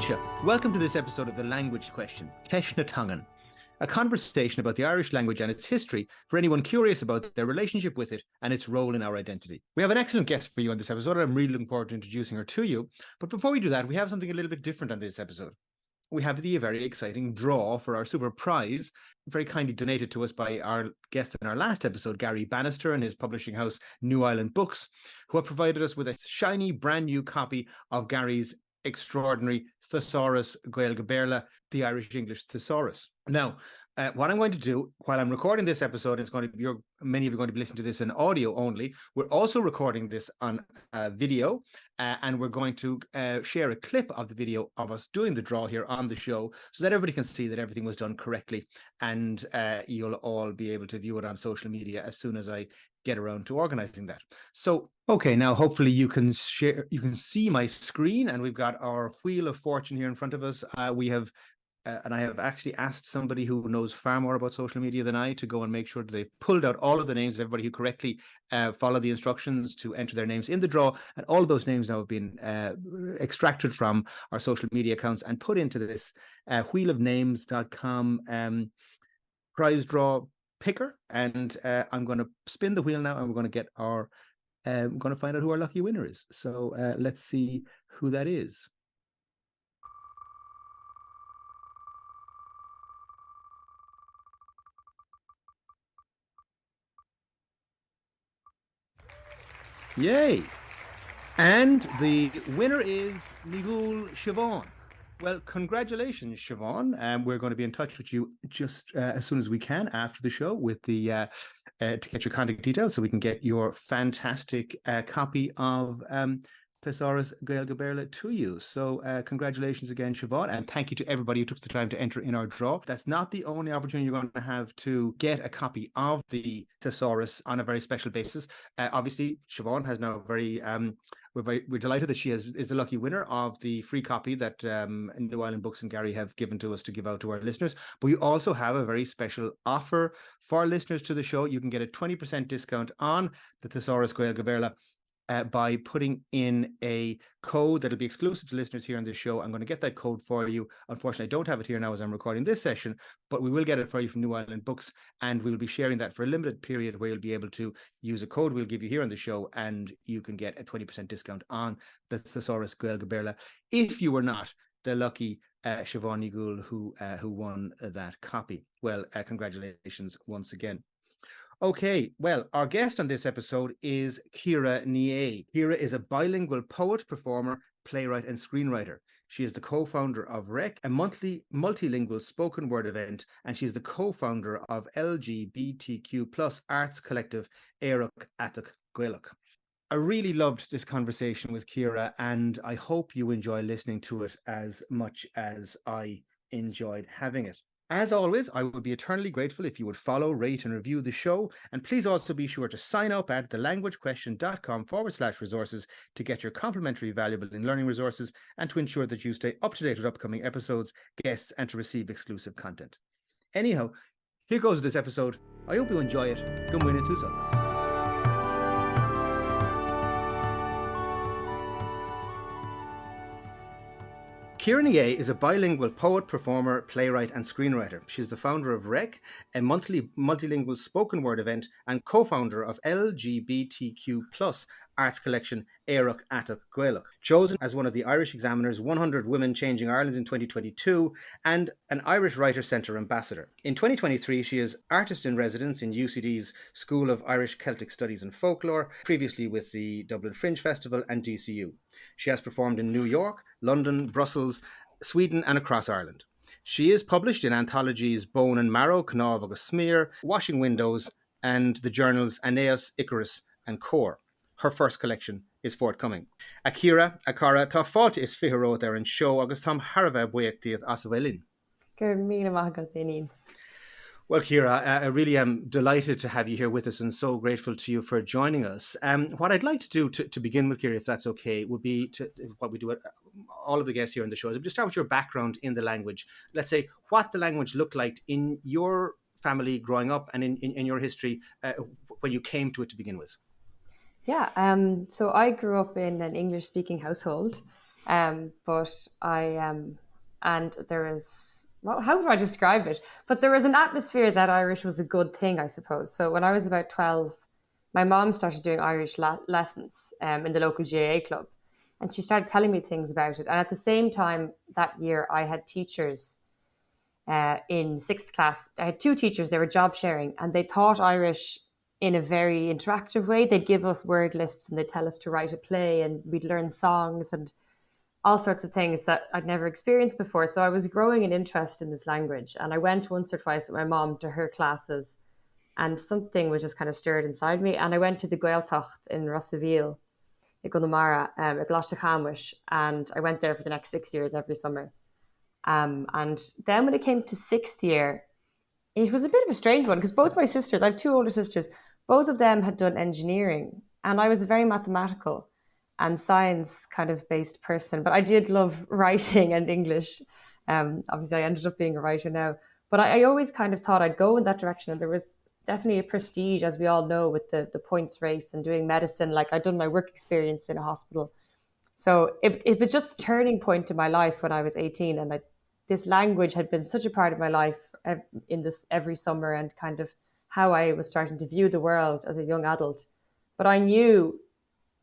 Mílte. Welcome to this episode of The Language Question, Ceis na Tangan, a conversation about the Irish language and its history for anyone curious about their relationship with it and its role in our identity. We have an excellent guest for you on this episode. I'm really looking forward to introducing her to you. But before we do that, we have something a little bit different on this episode. We have the very exciting draw for our super prize, very kindly donated to us by our guest in our last episode, Gary Bannister and his publishing house, New Island Books, who have provided us with a shiny brand new copy of Gary's extraordinary Thesaurus Gaeilge Béarla, the Irish-English Thesaurus. Now, what I'm going to do while I'm recording this episode, it's going to be many of you are going to be listening to this in audio only. We're also recording this on video, and we're going to share a clip of the video of us doing the draw here on the show so that everybody can see that everything was done correctly, and you'll all be able to view it on social media as soon as I get around to organizing that. So, okay, now hopefully you can see my screen, and we've got our Wheel of Fortune here in front of us. We have and I have actually asked somebody who knows far more about social media than I to go and make sure that they've pulled out all of the names of everybody who correctly followed the instructions to enter their names in the draw. And all of those names now have been extracted from our social media accounts and put into this wheelofnames.com prize draw picker. And I'm going to spin the wheel now, and we're going to get our, I'm going to find out who our lucky winner is. So let's see who that is. Yay! And the winner is Migul Siobhan. Well, congratulations, Siobhan. We're going to be in touch with you just as soon as we can after the show with the to get your contact details so we can get your fantastic copy of Thesaurus Gaeilge Béarla to you. So congratulations again, Siobhan, and thank you to everybody who took the time to enter in our draw. That's not the only opportunity you're going to have to get a copy of the Thesaurus on a very special basis. Obviously, Siobhan has now we're delighted that she is the lucky winner of the free copy that New Island Books and Gary have given to us to give out to our listeners. But we also have a very special offer for listeners to the show. You can get a 20% discount on the Thesaurus Gaeilge Béarla by putting in a code that'll be exclusive to listeners here on this show. I'm going to get that code for you. Unfortunately, I don't have it here now as I'm recording this session, but we will get it for you from New Island Books, and we'll be sharing that for a limited period where you'll be able to use a code we'll give you here on the show, and you can get a 20% discount on the Thesaurus Gaeilge Béarla if you were not the lucky Siobhan Nigul who won that copy. Well, congratulations once again. Okay, well, our guest on this episode is Ciara Ní É. Ciara is a bilingual poet, performer, playwright, and screenwriter. She is the co-founder of REC, a monthly multilingual spoken word event, and she's the co-founder of LGBTQ+ arts collective Éireach Atach Gaelach. I really loved this conversation with Ciara, and I hope you enjoy listening to it as much as I enjoyed having it. As always, I would be eternally grateful if you would follow, rate, and review the show. And please also be sure to sign up at thelanguagequestion.com/resources to get your complimentary valuable in learning resources and to ensure that you stay up to date with upcoming episodes, guests, and to receive exclusive content. Anyhow, here goes this episode. I hope you enjoy it. Good morning to sunrise. Ciara Ní É is a bilingual poet, performer, playwright, and screenwriter. She's the founder of REC, a monthly multilingual spoken word event, and co-founder of LGBTQ+ arts collection Éireach Atach Gaelach. Chosen as one of the Irish Examiner's 100 Women Changing Ireland in 2022 and an Irish Writer Centre ambassador. In 2023, she is artist in residence in UCD's School of Irish Celtic Studies and Folklore, previously with the Dublin Fringe Festival and DCU. She has performed in New York, London, Brussels, Sweden, and across Ireland. She is published in anthologies Bone and Marrow, Knáb agus Smear, Washing Windows, and the journals Aeneas, Icarus, and Core. Her first collection is forthcoming. Ciara, Cara, tá fáilte is fitheróid ar an show agus tá Harbheith buíochtaí as bhfuilinn. Gur míle maith go daoine. Well, Ciara, I really am delighted to have you here with us and so grateful to you for joining us. What I'd like to do to begin with, Ciara, if that's okay, would be what we do at all of the guests here on the show is to start with your background in the language. Let's say what the language looked like in your family growing up and in your history when you came to it to begin with. Yeah, so I grew up in an English-speaking household. But and there is, well, how do I describe it? But there was an atmosphere that Irish was a good thing, I suppose. So when I was about 12, my mom started doing Irish lessons in the local GAA club. And she started telling me things about it. And at the same time that year, I had teachers in sixth class. I had two teachers, they were job sharing, and they taught Irish in a very interactive way. They'd give us word lists and they'd tell us to write a play, and we'd learn songs and all sorts of things that I'd never experienced before. So I was growing an interest in this language. And I went once or twice with my mom to her classes, and something was just kind of stirred inside me. And I went to the Gaeltacht in Rossaville, in Connemara, at Gaeltacht, and I went there for the next 6 years every summer. And then when it came to sixth year, it was a bit of a strange one because both my sisters, I have two older sisters, both of them had done engineering, and I was a very mathematical and science kind of based person. But I did love writing and English. Obviously, I ended up being a writer now, but I always kind of thought I'd go in that direction. And there was definitely a prestige, as we all know, with the points race and doing medicine. Like I'd done my work experience in a hospital, so it was just a turning point in my life when I was 18. And this language had been such a part of my life in this every summer, and kind of how I was starting to view the world as a young adult. But I knew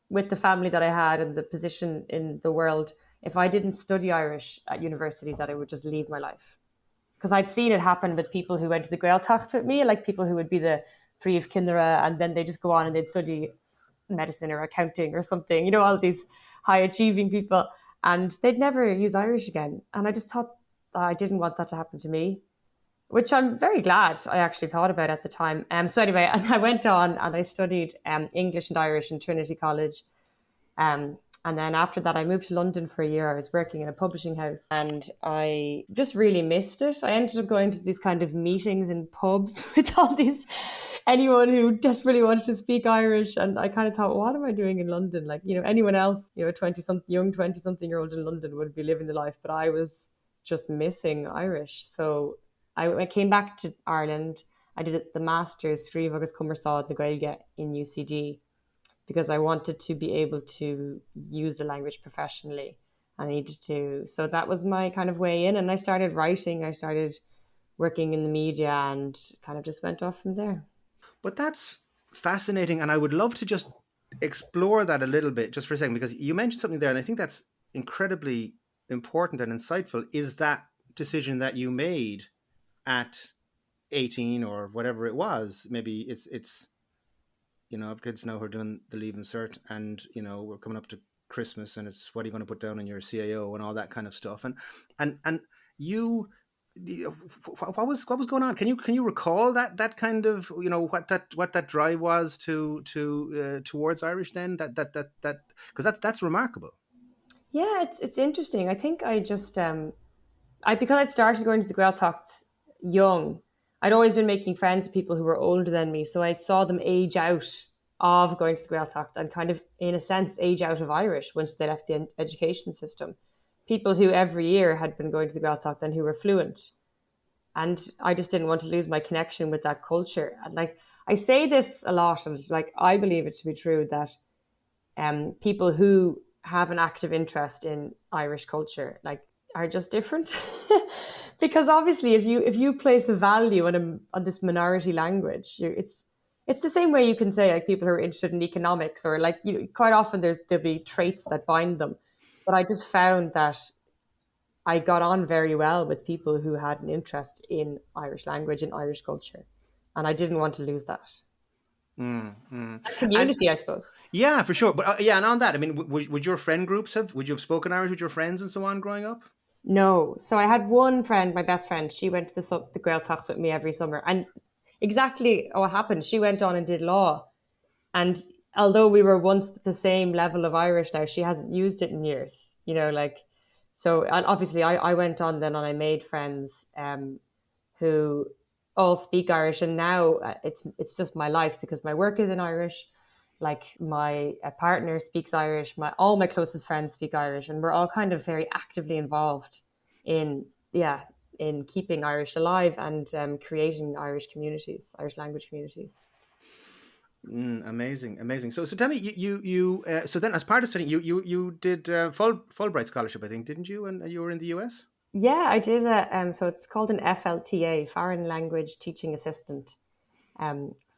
with the family that I had and the position in the world, if I didn't study Irish at university, that I would just leave my life. Because I'd seen it happen with people who went to the Gaeltacht with me, like people who would be the Príomh Kinderah, and then they just go on and they'd study medicine or accounting or something, all these high achieving people, and they'd never use Irish again. And I just thought I didn't want that to happen to me, which I'm very glad I actually thought about at the time. So anyway, and I went on and I studied English and Irish in Trinity College. And then after that, I moved to London for a year. I was working in a publishing house and I just really missed it. I ended up going to these kind of meetings in pubs with all these, anyone who desperately wanted to speak Irish. And I kind of thought, what am I doing in London? Like, anyone else, a 20 something year old in London would be living the life, but I was just missing Irish. So I came back to Ireland. I did the master's, Sríomh agus Cumarsáid na Gaeilge in UCD, because I wanted to be able to use the language professionally. I needed to. So that was my kind of way in. And I started writing, I started working in the media, and kind of just went off from there. But that's fascinating. And I would love to just explore that a little bit just for a second, because you mentioned something there. And I think that's incredibly important and insightful, is that decision that you made at 18 or whatever it was. Maybe it's I've kids now who are doing the Leaving Cert, and we're coming up to Christmas, and it's what are you going to put down in your CAO and all that kind of stuff. And you, what was going on? Can you recall that kind of what that drive was towards Irish then? That because that's remarkable. Yeah, it's interesting. I think I just because I'd started going to the Gaeltacht young, I'd always been making friends with people who were older than me. So I saw them age out of going to the Gaeltacht and kind of, in a sense, age out of Irish once they left the education system. People who every year had been going to the Gaeltacht and who were fluent. And I just didn't want to lose my connection with that culture. And like, I say this a lot, and like, I believe it to be true that people who have an active interest in Irish culture, like, are just different. Because obviously, if you place a value on this minority language, it's the same way you can say like people who are interested in economics, or like quite often there'll be traits that bind them. But I just found that I got on very well with people who had an interest in Irish language and Irish culture, and I didn't want to lose that. Community, I suppose. Yeah, for sure. But and on that, I mean, would your friend groups would you have spoken Irish with your friends and so on growing up? No. So I had one friend, my best friend. She went to the Gaeltacht with me every summer, and exactly what happened. She went on and did law, and although we were once the same level of Irish, now she hasn't used it in years. Like, so, and obviously I went on then and I made friends who all speak Irish, and now it's just my life because my work is in Irish. Like my partner speaks Irish, all my closest friends speak Irish, and we're all kind of very actively involved in in keeping Irish alive and creating Irish communities, Irish language communities. Amazing. So tell me, so then as part of studying, you did Fulbright scholarship, I think, didn't you? And you were in the US. Yeah, I did a so it's called an FLTA, Foreign Language Teaching Assistant.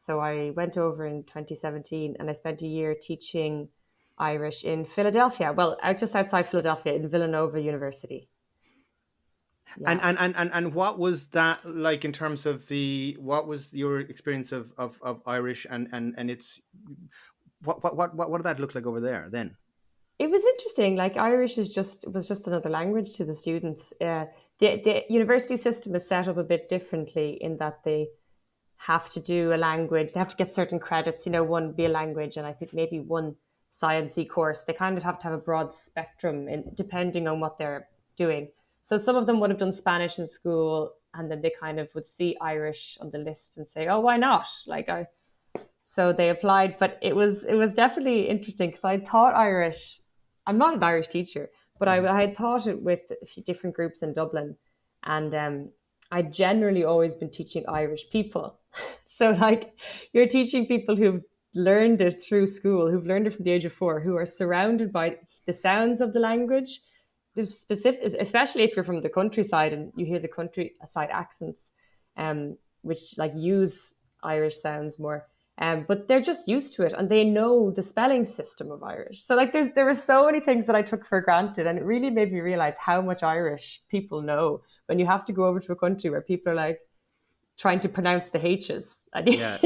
So I went over in 2017 and I spent a year teaching Irish in Philadelphia. Well, out just outside Philadelphia in Villanova University. And Yeah. and what was that like in terms of what was your experience of Irish and its what did that look like over there then? It was interesting. Like Irish is just was just another language to the students. The university system is set up a bit differently in that they have to do a language. They have to get certain credits. One be a language, and I think maybe one sciencey course. They kind of have to have a broad spectrum in depending on what they're doing. So some of them would have done Spanish in school, and then they kind of would see Irish on the list and say, "Oh, why not?" So they applied, but it was definitely interesting because I taught Irish. I'm not an Irish teacher, but Mhm. I had taught it with a few different groups in Dublin, and I'd generally always been teaching Irish people. So like you're teaching people who've learned it through school, who've learned it from the age of 4, who are surrounded by the sounds of the language, the specific, especially if you're from the countryside and you hear the countryside accents, which like use Irish sounds more. But they're just used to it and they know the spelling system of Irish. So like there were so many things that I took for granted, and it really made me realize how much Irish people know when you have to go over to a country where people are like trying to pronounce the H's. Yeah.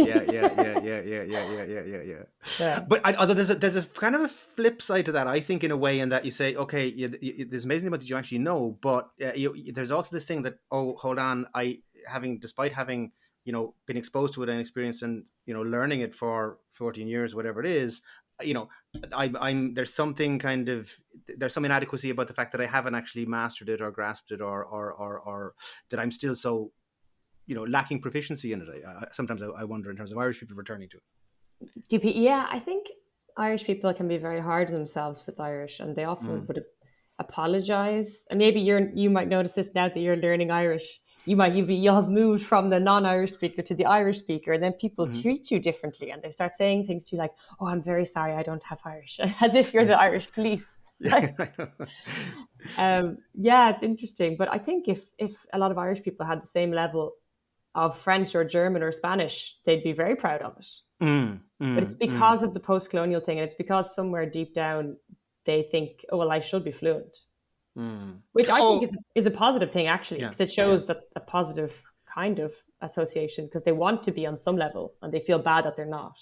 Yeah. But although there's a kind of a flip side to that, I think, in a way, in that you say, okay, there's amazing about that you actually know, but there's also this thing that, oh, hold on, despite having been exposed to it and experienced and learning it for 14 years, whatever it is, you know, I'm there's some inadequacy about the fact that I haven't actually mastered it or grasped it, or that I'm still so lacking proficiency in it. Sometimes I wonder in terms of Irish people returning to it. Yeah, I think Irish people can be very hard on themselves with Irish, and they often Mm. would apologize. And maybe you might notice this now that you're learning Irish. You'll have moved from the non-Irish speaker to the Irish speaker, and then people Mm-hmm. treat you differently, and they start saying things to you like, "Oh, I'm very sorry, I don't have Irish," as if you're Yeah. the Irish police. Yeah. I know. Yeah, it's interesting. But I think if a lot of Irish people had the same level of French or German or Spanish, they'd be very proud of it. But it's Mm. because of the post-colonial thing, and it's because somewhere deep down they think, "Oh well, I should be fluent," Mm. which I think Oh, is a positive thing actually, yeah, because it yeah. shows that a positive kind of association because they want to be on some level and they feel bad that they're not.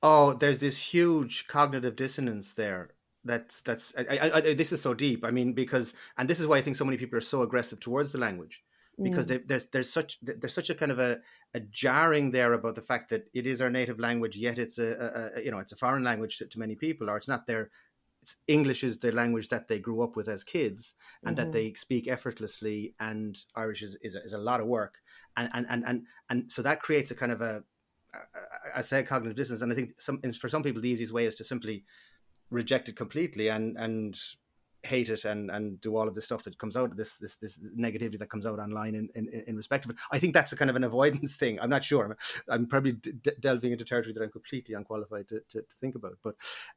Oh, there's this huge cognitive dissonance there. This is so deep. I mean, because, and this is why I think so many people are so aggressive towards the language, because Mm. there's such a kind of a jarring there about the fact that it is our native language, yet it's it's a foreign language to many people, or it's not their. English is the language that they grew up with as kids and that Hmm. they speak effortlessly, and Irish is a lot of work, and so that creates a kind of I say cognitive dissonance, and I think for some people the easiest way is to simply reject it completely and hate it and do all of this stuff that comes out of this negativity that comes out online in respect of it. I think that's a kind of an avoidance thing. I'm not sure. I'm probably delving into territory that I'm completely unqualified to think about. But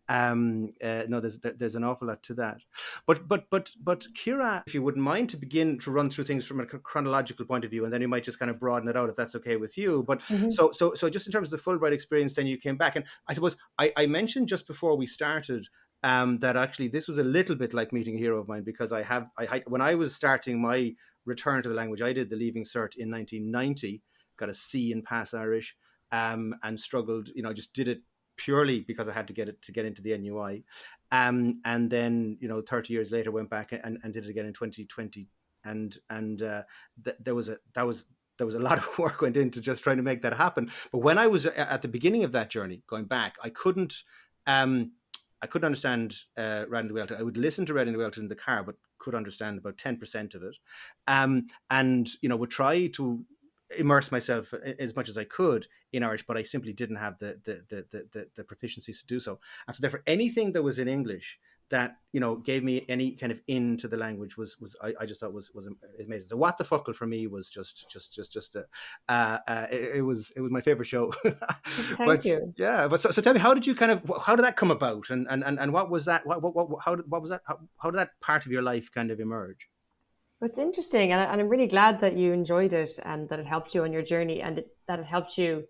no, there's an awful lot to that. But Ciara, if you wouldn't mind to begin to run through things from a chronological point of view, and then you might just kind of broaden it out if that's okay with you. But Hmm. so just in terms of the Fulbright experience, then you came back, and I suppose I mentioned just before we started that actually this was a little bit like meeting a hero of mine, because when I was starting my return to the language, I did the Leaving Cert in 1990, got a C in Pass Irish, and struggled. Just did it purely because I had to get into the NUI, and then 30 years later went back and did it again in 2020, and there was a lot of work went into just trying to make that happen. But when I was at the beginning of that journey, going back, um, I couldn't understand Radin Gaeltacht. I would listen to Radin Gaeltacht in the car, but could understand about 10% of it, and would try to immerse myself as much as I could in Irish, but I simply didn't have the proficiencies to do so. And so, therefore, anything that was in English that, you know, gave me any kind of into the language was I just thought was amazing. So What the Fuckle for me was just it was my favorite show. Thank But you. yeah, but so tell me, how did you kind of, how did that come about, and what was that, what was that, how did that part of your life kind of emerge? It's interesting, and I'm really glad that you enjoyed it and that it helped you on your journey, and that it helped you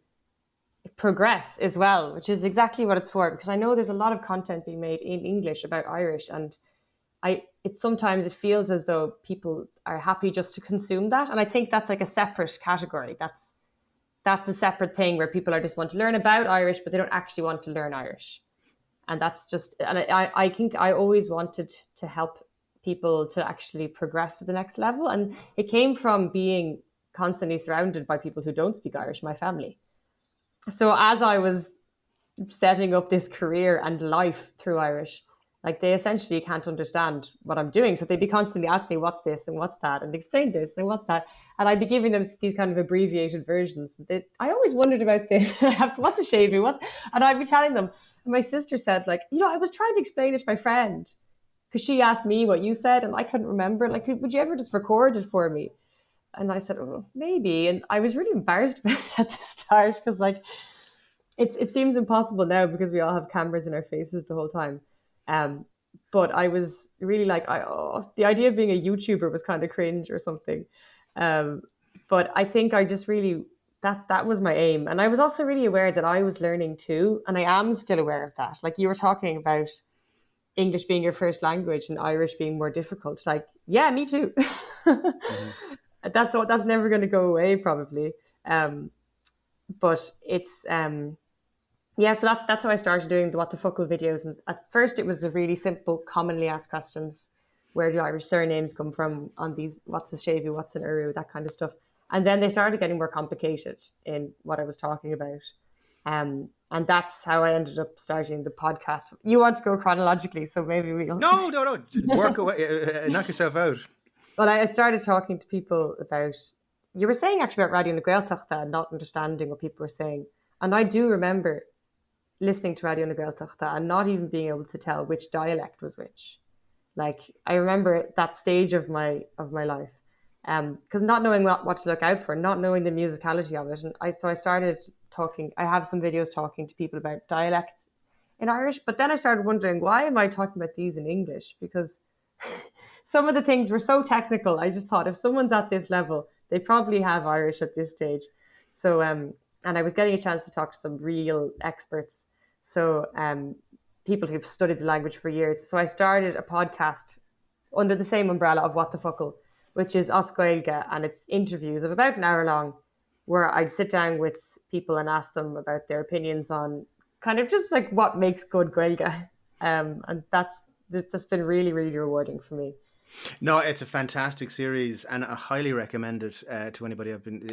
progress as well, which is exactly what it's for. Because I know there's a lot of content being made in English about Irish, and it sometimes it feels as though people are happy just to consume that, and I think that's like a separate category. That's a separate thing where people are just want to learn about Irish, but they don't actually want to learn Irish. And that's just, and I think I always wanted to help people to actually progress to the next level. And it came from being constantly surrounded by people who don't speak Irish, my family. So as I was setting up this career and life through Irish, like they essentially can't understand what I'm doing. So they'd be constantly asking me, what's this and what's that? And explain this and what's that? And I'd be giving them these kind of abbreviated versions. I always wondered about this. What's a shaving? What? And I'd be telling them. And my sister said, like, I was trying to explain it to my friend because she asked me what you said and I couldn't remember. Like, would you ever just record it for me? And I said, oh, maybe. And I was really embarrassed about it at the start because, like, it seems impossible now because we all have cameras in our faces the whole time. Um, but I was really like, the idea of being a YouTuber was kind of cringe or something. Um, but I think I just really that was my aim, and I was also really aware that I was learning too, and I am still aware of that. Like you were talking about English being your first language and Irish being more difficult. Like, yeah, me too. Mm-hmm. That's never going to go away probably. Um, but it's yeah, so that's how I started doing the What the Fuckle videos. And at first, it was a really simple, commonly asked questions: where do Irish surnames come from? On these, what's a shavy, what's an uru, that kind of stuff. And then they started getting more complicated in what I was talking about. And that's how I ended up starting the podcast. You want to go chronologically, so maybe we'll. No, work away, knock yourself out. Well, I started talking to people about. You were saying actually about Radio na Gaeltacht and not understanding what people were saying, and I do remember listening to Radio na Gaeltacht and not even being able to tell which dialect was which. Like I remember that stage of my life, because not knowing what to look out for, not knowing the musicality of it, and I started talking. I have some videos talking to people about dialects in Irish, but then I started wondering why am I talking about these in English? Because some of the things were so technical. I just thought if someone's at this level, they probably have Irish at this stage. So and I was getting a chance to talk to some real experts. So people who've studied the language for years. So I started a podcast under the same umbrella of What the Fuckle, which is Os Gaeilge, and it's interviews of about an hour long, where I sit down with people and ask them about their opinions on kind of just like what makes good Gaeilge. And that's been really, really rewarding for me. No, it's a fantastic series, and I highly recommend it to anybody. I've been,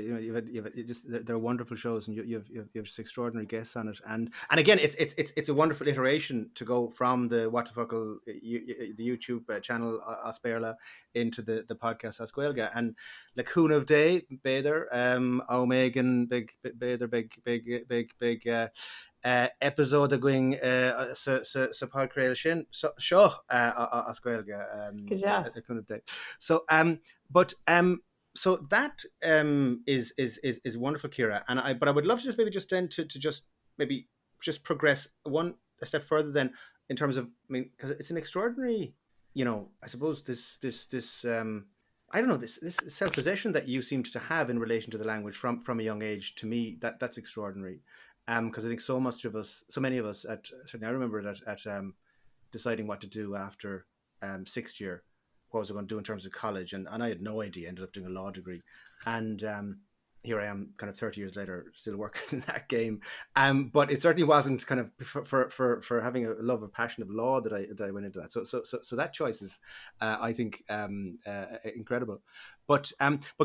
they're wonderful shows, and you've just extraordinary guests on it. And again, it's a wonderful iteration to go from the What the Fuckle, the YouTube channel Asperla into the podcast Asquelga, and Lacuna of Day, Bather, O'Megan, big Bather, big. Episode going sa podcréil sin seo as Gaeilge so but so that is wonderful, Ciara, and but I would love to just maybe just then to just maybe just progress a step further then in terms of, I mean, because it's an extraordinary, I suppose this I don't know, this self-possession that you seemed to have in relation to the language from a young age. To me, that's extraordinary. Because I think so many of us certainly I remember at deciding what to do after sixth year, what was I going to do in terms of college, and I had no idea. Ended up doing a law degree, and here I am, kind of 30 years later, still working in that game. But it certainly wasn't kind of for having a love or passion of law that I went into that. So that choice is, I think, incredible. But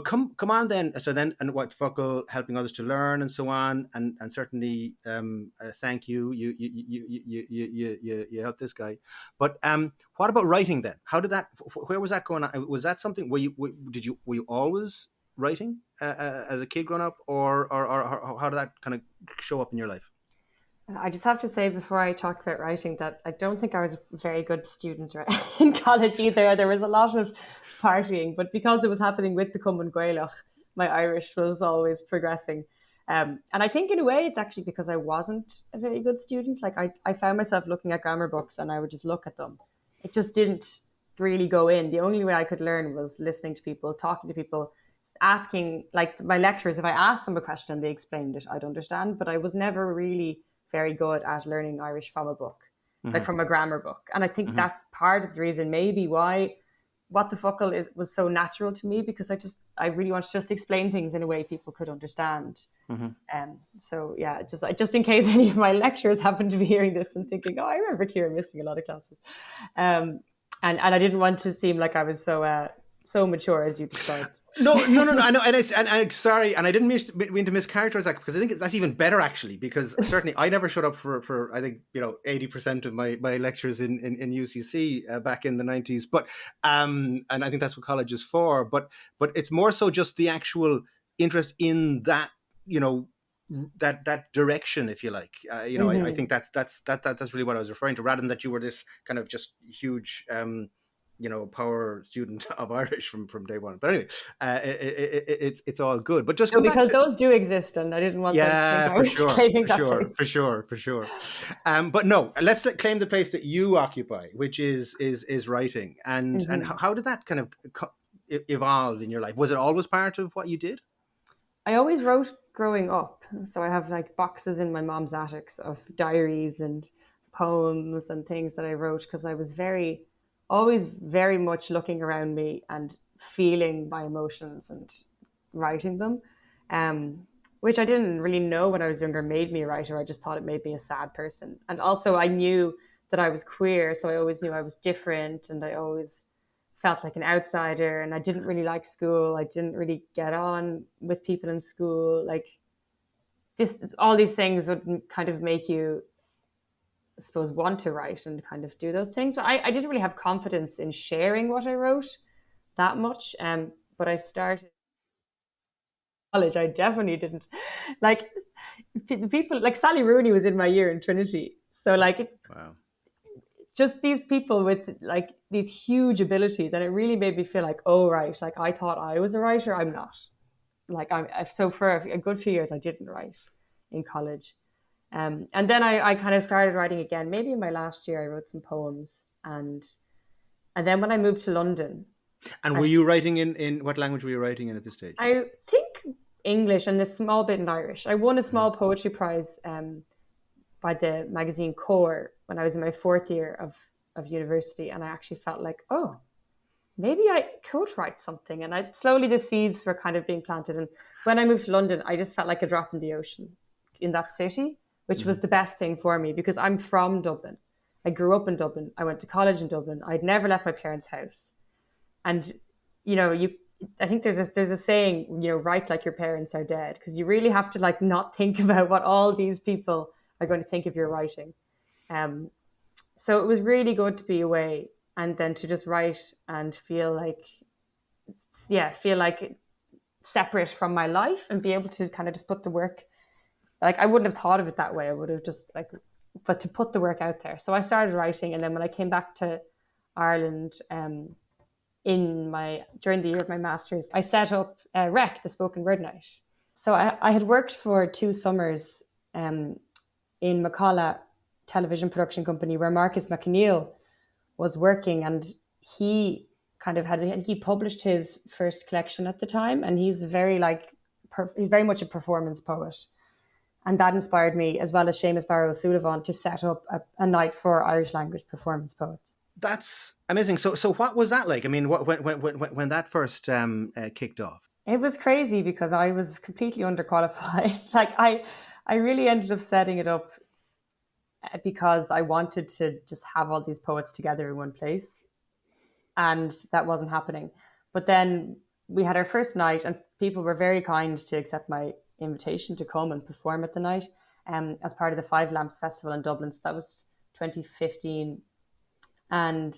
come on then. So then, and What Fuckle, helping others to learn and so on, and certainly thank you. You helped this guy. But what about writing then? How did that? Where was that going on? Was that something? Were you always writing as a kid growing up, or how did that kind of show up in your life? I just have to say before I talk about writing that I don't think I was a very good student in college either. There was a lot of partying, but because it was happening with the Common Gaeltacht, my Irish was always progressing. And I think in a way it's actually because I wasn't a very good student. Like I found myself looking at grammar books and I would just look at them. It just didn't really go in. The only way I could learn was listening to people, talking to people, asking, like my lecturers, if I asked them a question and they explained it, I'd understand, but I was never really very good at learning Irish from a book, like Hmm. from a grammar book. And I think Hmm. that's part of the reason maybe why what the fuckle is was so natural to me, because I really want to just explain things in a way people could understand. Hmm. So yeah, just in case any of my lecturers happen to be hearing this and thinking, oh, I remember Ciara missing a lot of classes. Um, and I didn't want to seem like I was so mature as you described. No, no, no, no. I know, and I'm sorry, and I didn't mean to mischaracterize that, because I think that's even better actually. Because certainly I never showed up for I think 80% of my lectures in UCC back in the 90s. But and I think that's what college is for. But it's more so just the actual interest in that, you know, that direction, if you like. I Mm-hmm. think that's really what I was referring to, rather than that you were this kind of just huge power student of Irish from day one. But anyway, it's all good. But just No, come back because to, those do exist, and I didn't want them to think yeah, I for was sure, claiming for that sure, place. for sure, for sure. But no, let's claim the place that you occupy, which is writing. And Mm-hmm. how did that kind of evolve in your life? Was it always part of what you did? I always wrote growing up. So I have like boxes in my mom's attics of diaries and poems and things that I wrote because I was always very much looking around me and feeling my emotions and writing them. Um, which I didn't really know when I was younger made me a writer. I just thought it made me a sad person. And also I knew that I was queer, so I always knew I was different and I always felt like an outsider and I didn't really like school. I didn't really get on with people in school. Like this, all these things would kind of make you, I suppose, want to write and kind of do those things. But I didn't really have confidence in sharing what I wrote that much. But I started college. I definitely didn't like people like Sally Rooney was in my year in Trinity. So like Wow. just these people with like these huge abilities, and it really made me feel like, oh right, like I thought I was a writer, I'm not. Like I'm so for a good few years I didn't write in college, and then I kind of started writing again. Maybe in my last year I wrote some poems, and then when I moved to London, And I were you writing in what language were you writing in at this stage? I think English and a small bit in Irish. I won a Hmm. small poetry prize by the magazine Core when I was in my fourth year of university, and I actually felt like, oh, maybe I could write something. And I slowly the seeds were kind of being planted. And when I moved to London, I just felt like a drop in the ocean in that city, which Hmm. was the best thing for me because I'm from Dublin. I grew up in Dublin. I went to college in Dublin. I'd never left my parents' house. And you I think there's a saying, write like your parents are dead, because you really have to like not think about what all these people are going to think if you're writing. Um, so it was really good to be away and then to just write and feel like, yeah, feel like separate from my life and be able to kind of just put the work. Like I wouldn't have thought of it that way. I would have just like, but to put the work out there. So I started writing, and then when I came back to Ireland, in my during the year of my masters, I set up REC, the spoken word night. So I had worked for 2 summers um, in McCalla television production company where Marcus McNeil was working, and he kind of he published his first collection at the time, and he's very much a performance poet, and that inspired me, as well as Seamus Barrow Sullivan, to set up a night for Irish language performance poets. That's amazing. So what was that like? I mean, when that first kicked off? It was crazy because I was completely underqualified. Like I really ended up setting it up because I wanted to just have all these poets together in one place, and that wasn't happening. But then we had our first night, and people were very kind to accept my invitation to come and perform at the night, as part of the Five Lamps Festival in Dublin. So that was 2015, and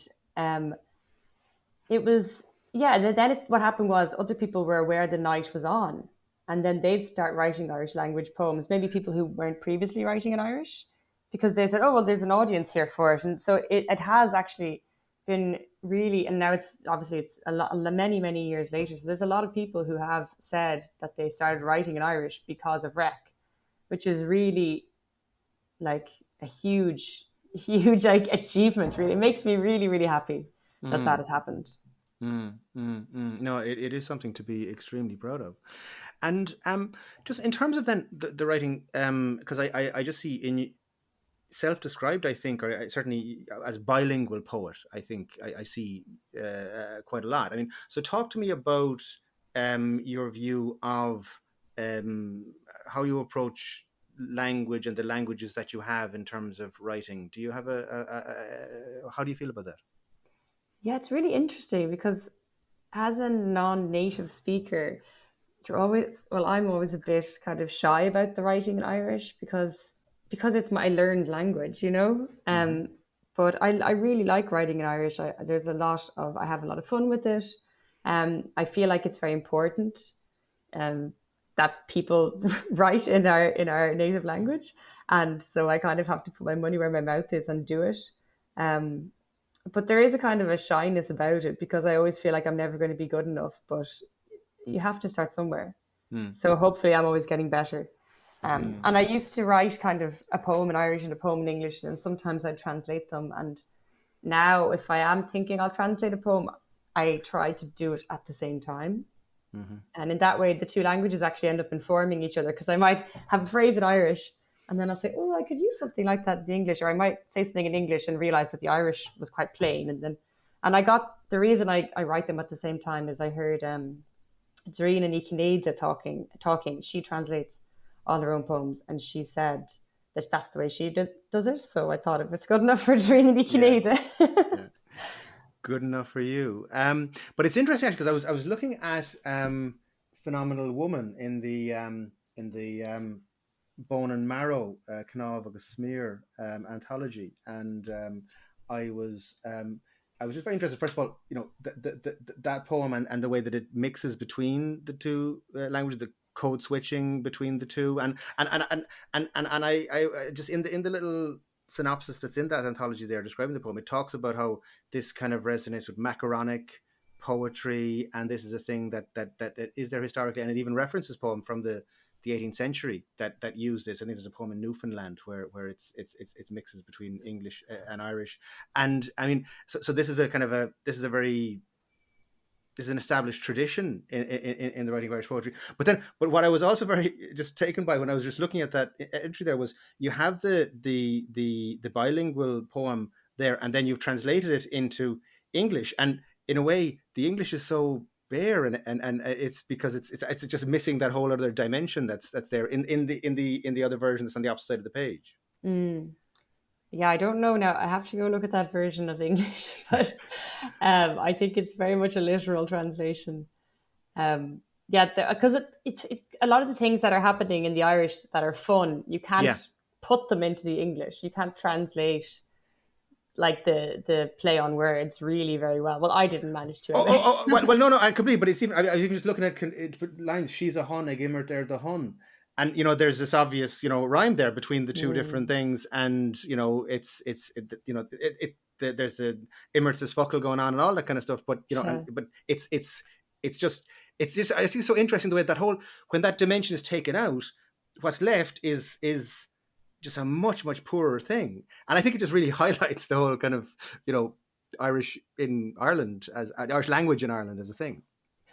it was, yeah. And then what happened was other people were aware the night was on, and then they'd start writing Irish language poems. Maybe people who weren't previously writing in Irish, because they said, oh, well, there's an audience here for it. And so it has actually been really, and now it's obviously it's a lot, many, many years later. So there's a lot of people who have said that they started writing in Irish because of rec, which is really like a huge, huge like achievement. Really, it makes me really, really happy that that Mm, has happened. No, it is something to be extremely proud of. And just in terms of then the writing, because I just see in self-described, I think, or certainly as bilingual poet, I think I see quite a lot. I mean, so talk to me about your view of um, how you approach language and the languages that you have in terms of writing. Do you have how do you feel about that? Yeah, it's really interesting because as a non-native speaker, you're always, well, I'm always a bit kind of shy about the writing in Irish because it's my learned language, you know. Hmm. But I really like writing in Irish. There's a lot of I have a lot of fun with it. I feel like it's very important um, that people write in our native language, and so I kind of have to put my money where my mouth is and do it. Um, but there is a kind of a shyness about it because I always feel like I'm never going to be good enough. But you have to start somewhere. Mm, So hopefully, I'm always getting better. mm, And I used to write kind of a poem in Irish and a poem in English, and sometimes I'd translate them. And now, if I am thinking I'll translate a poem, I try to do it at the same time. hmm. And in that way, the two languages actually end up informing each other because I might have a phrase in Irish and then I'll say, oh, I could use something like that in English. Or I might say something in English and realize that the Irish was quite plain. And I got the reason I write them at the same time is I heard Ciara Ní É talking. She translates all her own poems, and she said that that's the way she does it. So I thought if it's good enough for Ciara Ní Yeah, É, yeah. Good enough for you. But it's interesting actually because I was looking at Phenomenal Woman in the Bone and Marrow Canál agus Smear anthology, and I was just very interested. First of all, you know that poem and the way that it mixes between the two languages, the code switching between the two, and I just in the little synopsis that's in that anthology there describing the poem, it talks about how this kind of resonates with macaronic poetry, and this is a thing that is there historically, and it even references poem from the 18th century that used this. I think there's a poem in Newfoundland where it mixes between English and Irish, and I mean, so this is a kind of a this is a very this is an established tradition in the writing of Irish poetry. But what I was also very just taken by when I was just looking at that entry there was you have the bilingual poem there, and then you've translated it into English, and in a way, the English is so bare, and it's because it's just missing that whole other dimension that's there in the other version that's on the opposite side of the page. mm. Yeah, I don't know now. I have to go look at that version of English, but I think it's very much a literal translation. Yeah, because it's a lot of the things that are happening in the Irish that are fun, you can't Yeah. put them into the English. You can't translate like the play on words really very well. Well, I didn't manage to anyway. Well, no, I completely. But it's even. I was even just looking at lines. She's a hun, ag immer der the hun, and there's this obvious rhyme there between the two different Mm, things, and there's a immer to spuckle going on and all that kind of stuff. But sure. but it's just I think it's so interesting the way that whole when that dimension is taken out, what's left is just a much poorer thing, and I think it just really highlights the whole kind of Irish in Ireland as Irish language in Ireland as a thing.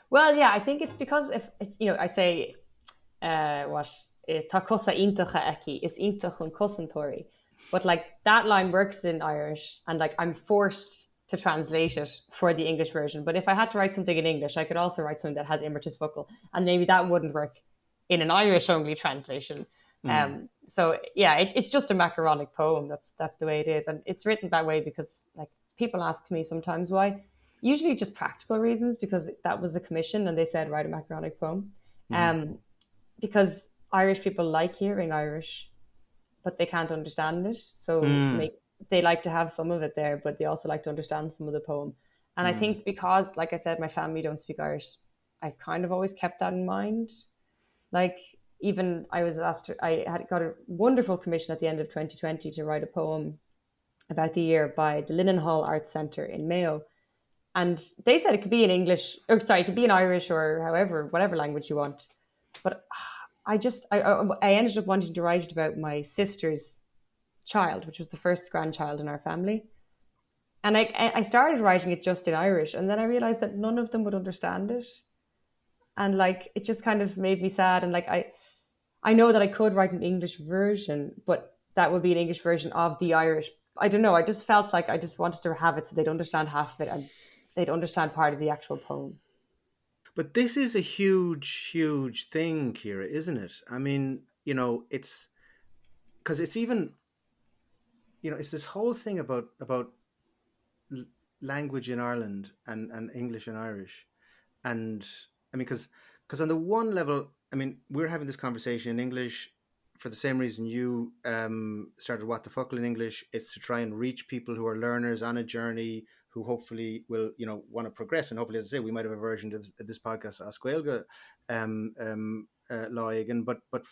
Well, yeah, I think it's because if it's I say what tá cosa íntacha eki is intach an cosantori, but like that line works in Irish, and like I'm forced to translate it for the English version. But if I had to write something in English, I could also write something that has immertis vocal, and maybe that wouldn't work in an Irish only translation. Mm. So yeah, it's just a macaronic poem. That's the way it is, and it's written that way because like people ask me sometimes why. Usually just practical reasons because that was a commission and they said write a macaronic poem. Mm. Um, because Irish people like hearing Irish, but they can't understand it. So Mm. they like to have some of it there, but they also like to understand some of the poem. And I Mm. think because, like I said, my family don't speak Irish, I've kind of always kept that in mind. Like even I was asked, I had got a wonderful commission at the end of 2020 to write a poem about the year by the Hall Arts Centre in Mayo. And they said it could be in English, or sorry, it could be in Irish or however, whatever language you want. But I ended up wanting to write it about my sister's child, which was the first grandchild in our family. And I started writing it just in Irish, and then I realized that none of them would understand it. And like it just kind of made me sad. And like I know that I could write an English version, but that would be an English version of the Irish. I don't know. I just felt like I just wanted to have it so they'd understand half of it and they'd understand part of the actual poem. But this is a huge thing, Ciara, isn't it? I mean, it's because it's even, it's this whole thing about language in Ireland and English and Irish. And I mean, because on the one level, I mean, we're having this conversation in English for the same reason you started What the Fuckle in English. It's to try and reach people who are learners on a journey who hopefully will, want to progress. And hopefully, as I say, we might have a version of this podcast, Asquelga, Loigan. But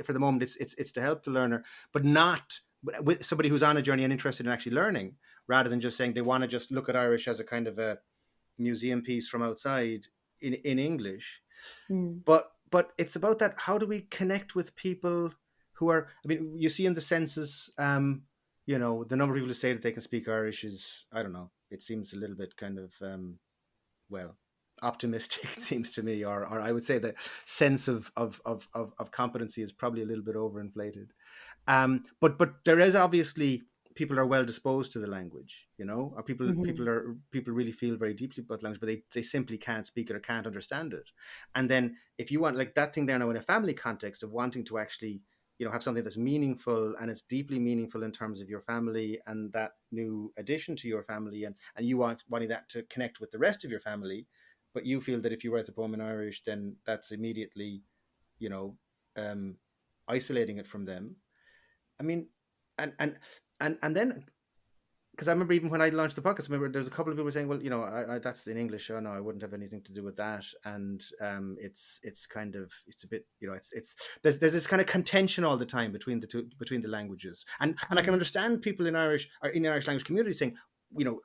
for the moment, it's to help the learner, but not with somebody who's on a journey and interested in actually learning, rather than just saying they want to just look at Irish as a kind of a museum piece from outside in English. Mm. But it's about that. How do we connect with people who are? I mean, you see in the census, the number of people who say that they can speak Irish is, I don't know. It seems a little bit kind of well, optimistic. It seems to me, or I would say the sense of competency is probably a little bit overinflated. But there is obviously people are well disposed to the language, or people really feel very deeply about the language, but they simply can't speak it or can't understand it. And then if you want, like that thing there now in a family context of wanting to actually, have something that's meaningful and it's deeply meaningful in terms of your family and that new addition to your family, and you wanting that to connect with the rest of your family, but you feel that if you write a poem in Irish, then that's immediately, you know, um, isolating it from them. I mean, and then because I remember even when I launched the podcast, I remember there's a couple of people saying, well, that's in English. Oh no, I wouldn't have anything to do with that. And it's kind of, it's a bit, it's there's this kind of contention all the time between the languages. And I can understand people in Irish or in the Irish language community saying,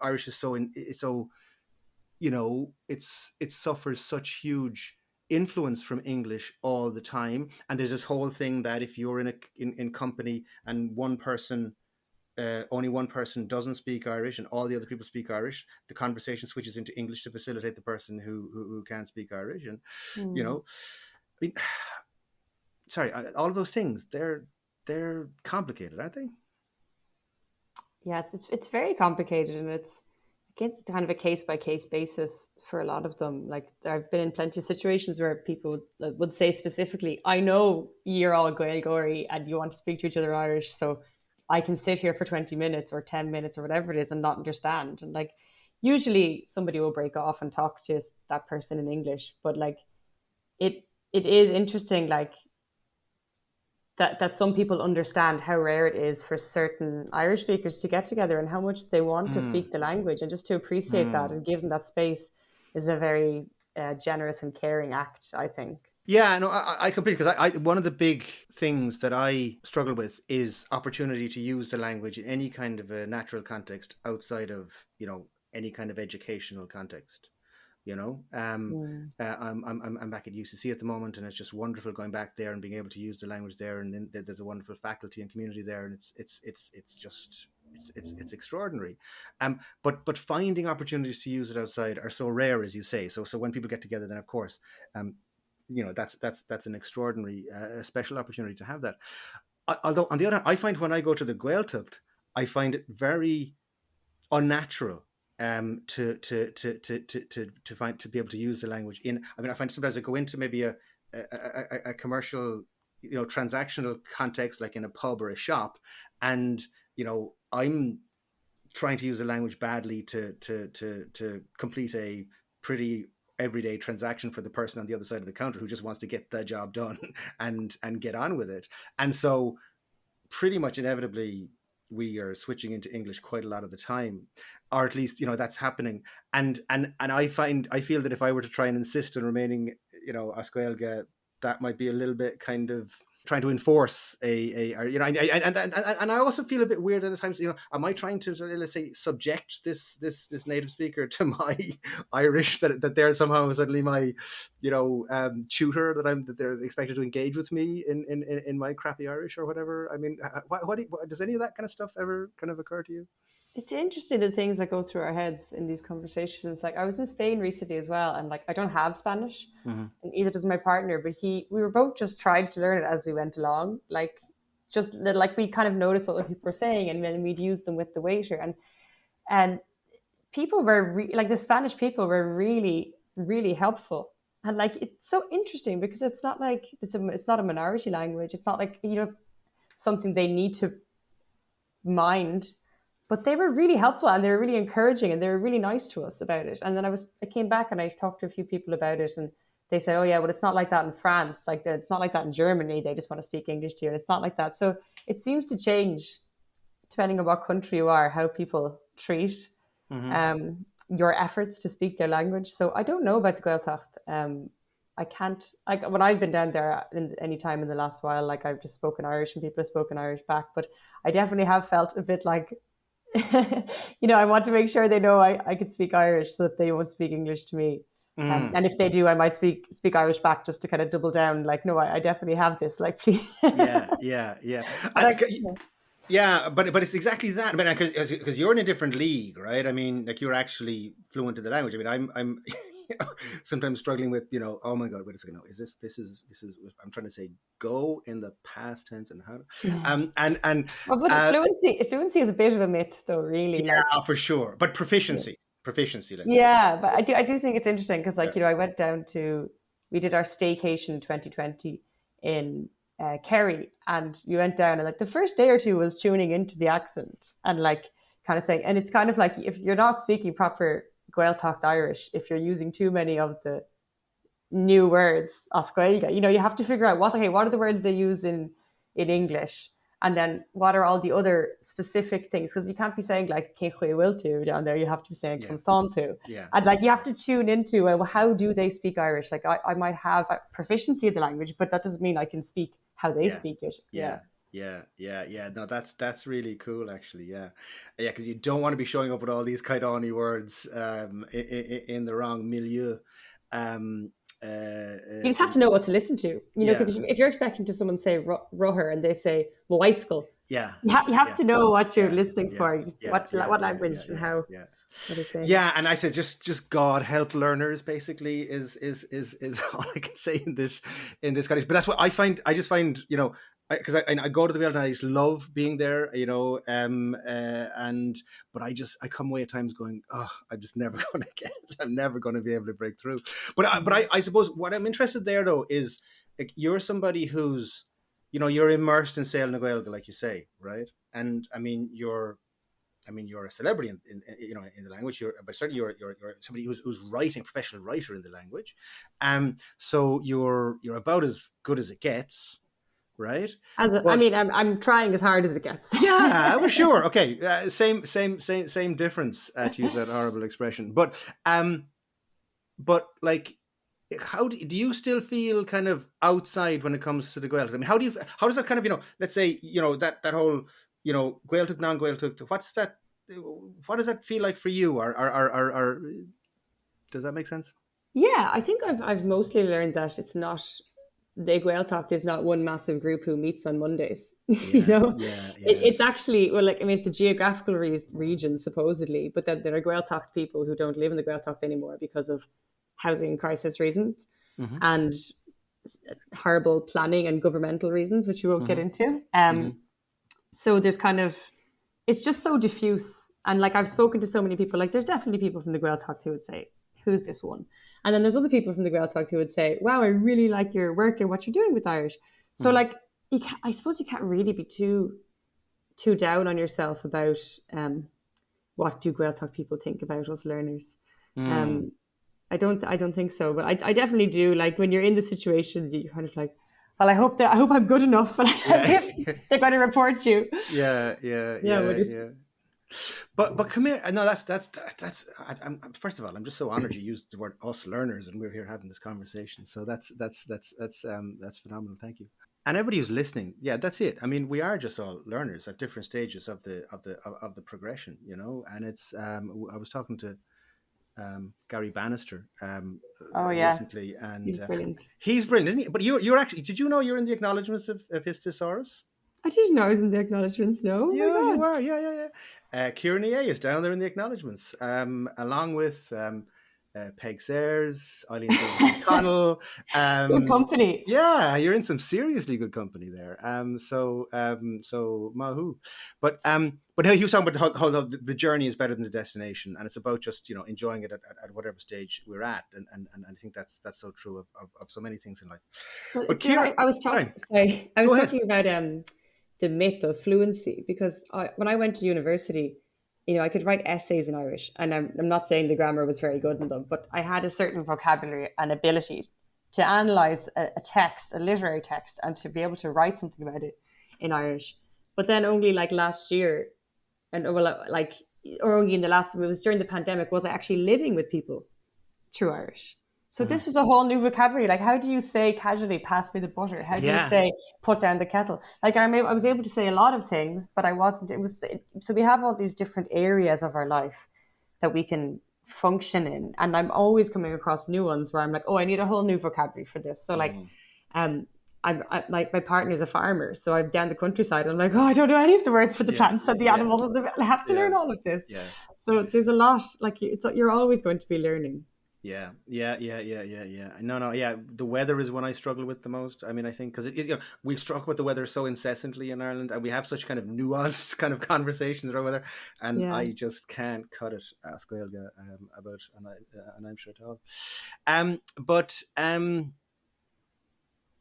Irish is so it suffers such huge influence from English all the time. And there's this whole thing that if you're in company and only one person doesn't speak Irish and all the other people speak Irish, the conversation switches into English to facilitate the person who can't speak Irish. And Mm. I mean, sorry, all of those things, they're complicated, aren't they? Yeah, it's very complicated, and it's kind of a case by case basis for a lot of them. Like I've been in plenty of situations where people would say specifically, "I know you're all Gaelgory and you want to speak to each other in Irish, so I can sit here for 20 minutes or 10 minutes or whatever it is and not understand." And like usually somebody will break off and talk to that person in English, but like it is interesting, like that some people understand how rare it is for certain Irish speakers to get together and how much they want to Mm, speak the language, and just to appreciate that mm. and give them that space is a very generous and caring act, I think. Yeah, no, I completely, because I one of the big things that I struggle with is opportunity to use the language in any kind of a natural context outside of any kind of educational context. you know Mm. I'm back at UCC at the moment, and it's just wonderful going back there and being able to use the language there, and then there's a wonderful faculty and community there, and it's just it's extraordinary. But finding opportunities to use it outside are so rare, as you say. So when people get together, then of course, that's an extraordinary special opportunity to have that. Although on the other hand, I find when I go to the Gaeltacht, I find it very unnatural to find to be able to use the language in. I mean, I find sometimes I go into maybe a commercial, transactional context, like in a pub or a shop, and I'm trying to use the language badly to complete a pretty everyday transaction for the person on the other side of the counter who just wants to get the job done and get on with it. And so pretty much inevitably we are switching into English quite a lot of the time, or at least that's happening. And I feel that if I were to try and insist on remaining Oscuelga, that might be a little bit kind of trying to enforce and I also feel a bit weird at times. Am I trying to, let's say, subject this native speaker to my Irish, that they're somehow suddenly my tutor, that they're expected to engage with me in my crappy Irish or whatever? I mean, what does any of that kind of stuff ever kind of occur to you? It's interesting the things that go through our heads in these conversations. Like I was in Spain recently as well, and like I don't have Spanish, and either does my partner. But we were both just trying to learn it as we went along. Like just like we kind of noticed what people were saying, and then we'd use them with the waiter. And people were like the Spanish people were really really helpful. And like it's so interesting because it's not like it's not a minority language. It's not like something they need to mind, but they were really helpful and they were really encouraging and they were really nice to us about it. And then I came back and I talked to a few people about it, and they said, oh yeah, well, it's not like that in France. Like it's not like that in Germany. They just want to speak English to you. And it's not like that. So it seems to change depending on what country you are, how people treat your efforts to speak their language. So I don't know about the Gaeltacht. I can't, like when I've been down there in any time in the last while, like I've just spoken Irish and people have spoken Irish back, but I definitely have felt a bit like, I want to make sure they know I could speak Irish so that they won't speak English to me. And if they do, I might speak Irish back just to kind of double down. Like, no, I definitely have this. Like, please. Yeah. Yeah, but it's exactly that. I mean, because you're in a different league, right? I mean, like you're actually fluent in the language. I mean, I'm sometimes struggling with, oh my God, wait a second, no, this is I'm trying to say go in the past tense and how but fluency is a bit of a myth though, really. Yeah, for sure. But proficiency, let's say. But I do think it's interesting because I went down we did our staycation in 2020 in Kerry, and you went down and like the first day or two was tuning into the accent and like kind of saying, and it's kind of like if you're not speaking proper Gaeltacht Irish, if you're using too many of the new words as Gaeilge, you have to figure out what are the words they use in English, and then what are all the other specific things, because you can't be saying like "Cé chuaigh bhfuil tú" down there. You have to be saying "Consán tú," and like you have to tune into how do they speak Irish. Like I might have a proficiency in the language, but that doesn't mean I can speak how they speak it. Yeah. No, that's really cool, actually. Yeah, because you don't want to be showing up with all these Caidani words in the wrong milieu. You just have to know what to listen to, because if you're expecting to someone say "roher" and they say "moiskal," you have to know what you're listening for, what language and how. Yeah, and I said just God help learners, basically is all I can say in this kind of. But that's what I find. I just find because I go to the Gaeltacht and I just love being there, but I come away at times going, oh, I'm just never going to get it. I'm never going to be able to break through. But I suppose what I'm interested there though is like, you're somebody who's, you're immersed in Sail na Gaeilge, like you say, right? And I mean, you're a celebrity in the language. But certainly you're somebody who's writing, professional writer in the language. So you're about as good as it gets. Right. I'm trying as hard as it gets. Yeah, well, sure. Okay. Same difference, to use that horrible expression. But like, how do you still feel kind of outside when it comes to the Gaeltacht? I mean, how does that kind of, let's say, that whole, Gaeltacht, non-Gaeltacht, what does that feel like for you? Or does that make sense? Yeah, I think I've mostly learned that it's not, the Gaeltacht is not one massive group who meets on Mondays. It's actually, it's a geographical region supposedly, but then there are Gaeltacht people who don't live in the Gaeltacht anymore because of housing crisis reasons and horrible planning and governmental reasons, which we won't get into. So there's kind of, it's just so diffuse. And like I've spoken to so many people, like there's definitely people from the Gaeltacht who would say, who's this one? And then there's other people from the Gaeltacht who would say, wow, I really like your work and what you're doing with Irish. So like, I suppose you can't really be too down on yourself about what do Gaeltacht people think about us learners. I don't think so, but I definitely do. Like when you're in the situation, you kind of like, well, I hope I'm good enough, as if they're going to report you. Yeah. But come here. No, that's. First of all, I'm just so honored you used the word us learners, and we're here having this conversation. So that's phenomenal. Thank you. And everybody who's listening, yeah, that's it. I mean, we are just all learners at different stages of the progression, you know. And it's I was talking to Gary Bannister Oh yeah, recently, he's and brilliant. he's brilliant, isn't he? But you're actually, did you know you're in the acknowledgements of his thesaurus? I didn't know I was in the acknowledgements. No, oh my Yeah, you god. are. Yeah, yeah, yeah. Ciara Ní É is down there in the acknowledgements, along with Peg Sayers, Eileen Booth Connell. Good company. Yeah, you're in some seriously good company there. So Mahu, but he was talking about how the journey is better than the destination, and it's about just enjoying it at whatever stage we're at, and I think that's so true of so many things in life. Well, But Ciara, I was sorry, talking. Sorry, I was go ahead. talking about the myth of fluency because when I went to university, I could write essays in Irish, and I'm not saying the grammar was very good in them, but I had a certain vocabulary and ability to analyze a text, a literary text, and to be able to write something about it in Irish. But then only like last year, and well, like or only in the last, it was during the pandemic, was I actually living with people through Irish. So Mhm. this was a whole new vocabulary. Like, how do you say casually, pass me the butter? How do you Yeah. say, put down the kettle? Like, I was able to say a lot of things, but I wasn't. So we have all these different areas of our life that we can function in. And I'm always coming across new ones where I'm like, oh, I need a whole new vocabulary for this. So, like, Mhm. um, my partner's a farmer. So I'm down the countryside. I'm like, oh, I don't know any of the words for the Yeah. plants and the animals. I have to Yeah. learn all of this. Yeah. So there's a lot, like, you're always going to be learning. Yeah, yeah, yeah, yeah, yeah, yeah. No, yeah. The weather is one I struggle with the most. I mean, I think because we struggle with the weather so incessantly in Ireland, and we have such kind of nuanced kind of conversations around weather, and Yeah. I just can't cut it. Ask Gaelga about, and I'm sure at all. But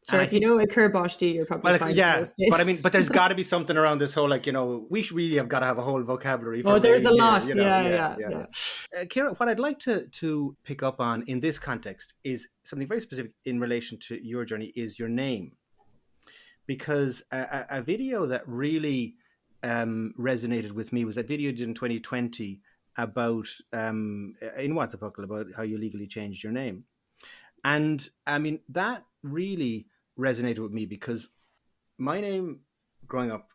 Sure, and I if you think, know a Kirbosh, you're probably well, fine for yeah, most but I days. mean, but there's got to be something around this whole, like, we should really have got to have a whole vocabulary for Oh, there's a rain here, lot. Yeah, yeah, yeah, yeah, yeah. yeah. Ciara, what I'd like to pick up on in this context is something very specific in relation to your journey, is your name, because a video that really resonated with me was that video you did in 2020 about in What the Fuckle, about how you legally changed your name, and I mean that really resonated with me because my name growing up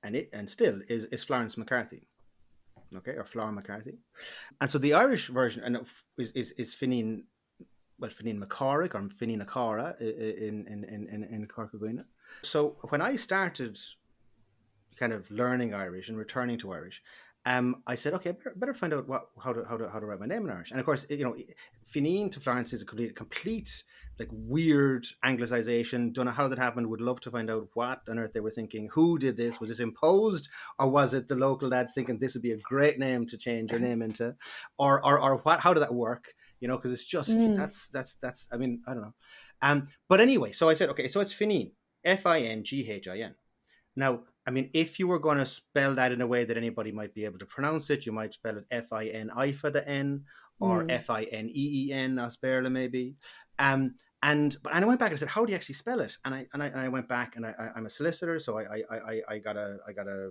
and still is Florence McCarthy, okay, or Flora McCarthy, and so the Irish version and is Fineen, well, Fineen McCorrick or Fineen Acora in Corcaguina. So when I started kind of learning Irish and returning to Irish, I said, okay, better find out how to write my name in Irish. And of course, Fineen to Florence is a complete like weird anglicization. Don't know how that happened. Would love to find out what on earth they were thinking. Who did this? Was this imposed, or was it the local lads thinking this would be a great name to change your name into, or what? How did that work? Because it's just Mm, that's. I mean, I don't know. But anyway, so I said, okay, so it's Fineen, Finghin. Now, I mean, if you were going to spell that in a way that anybody might be able to pronounce it, you might spell it Fin for the N, or mm, Fineen Asperla maybe. But I went back and I said, how do you actually spell it? And I went back, and I'm a solicitor, so I got a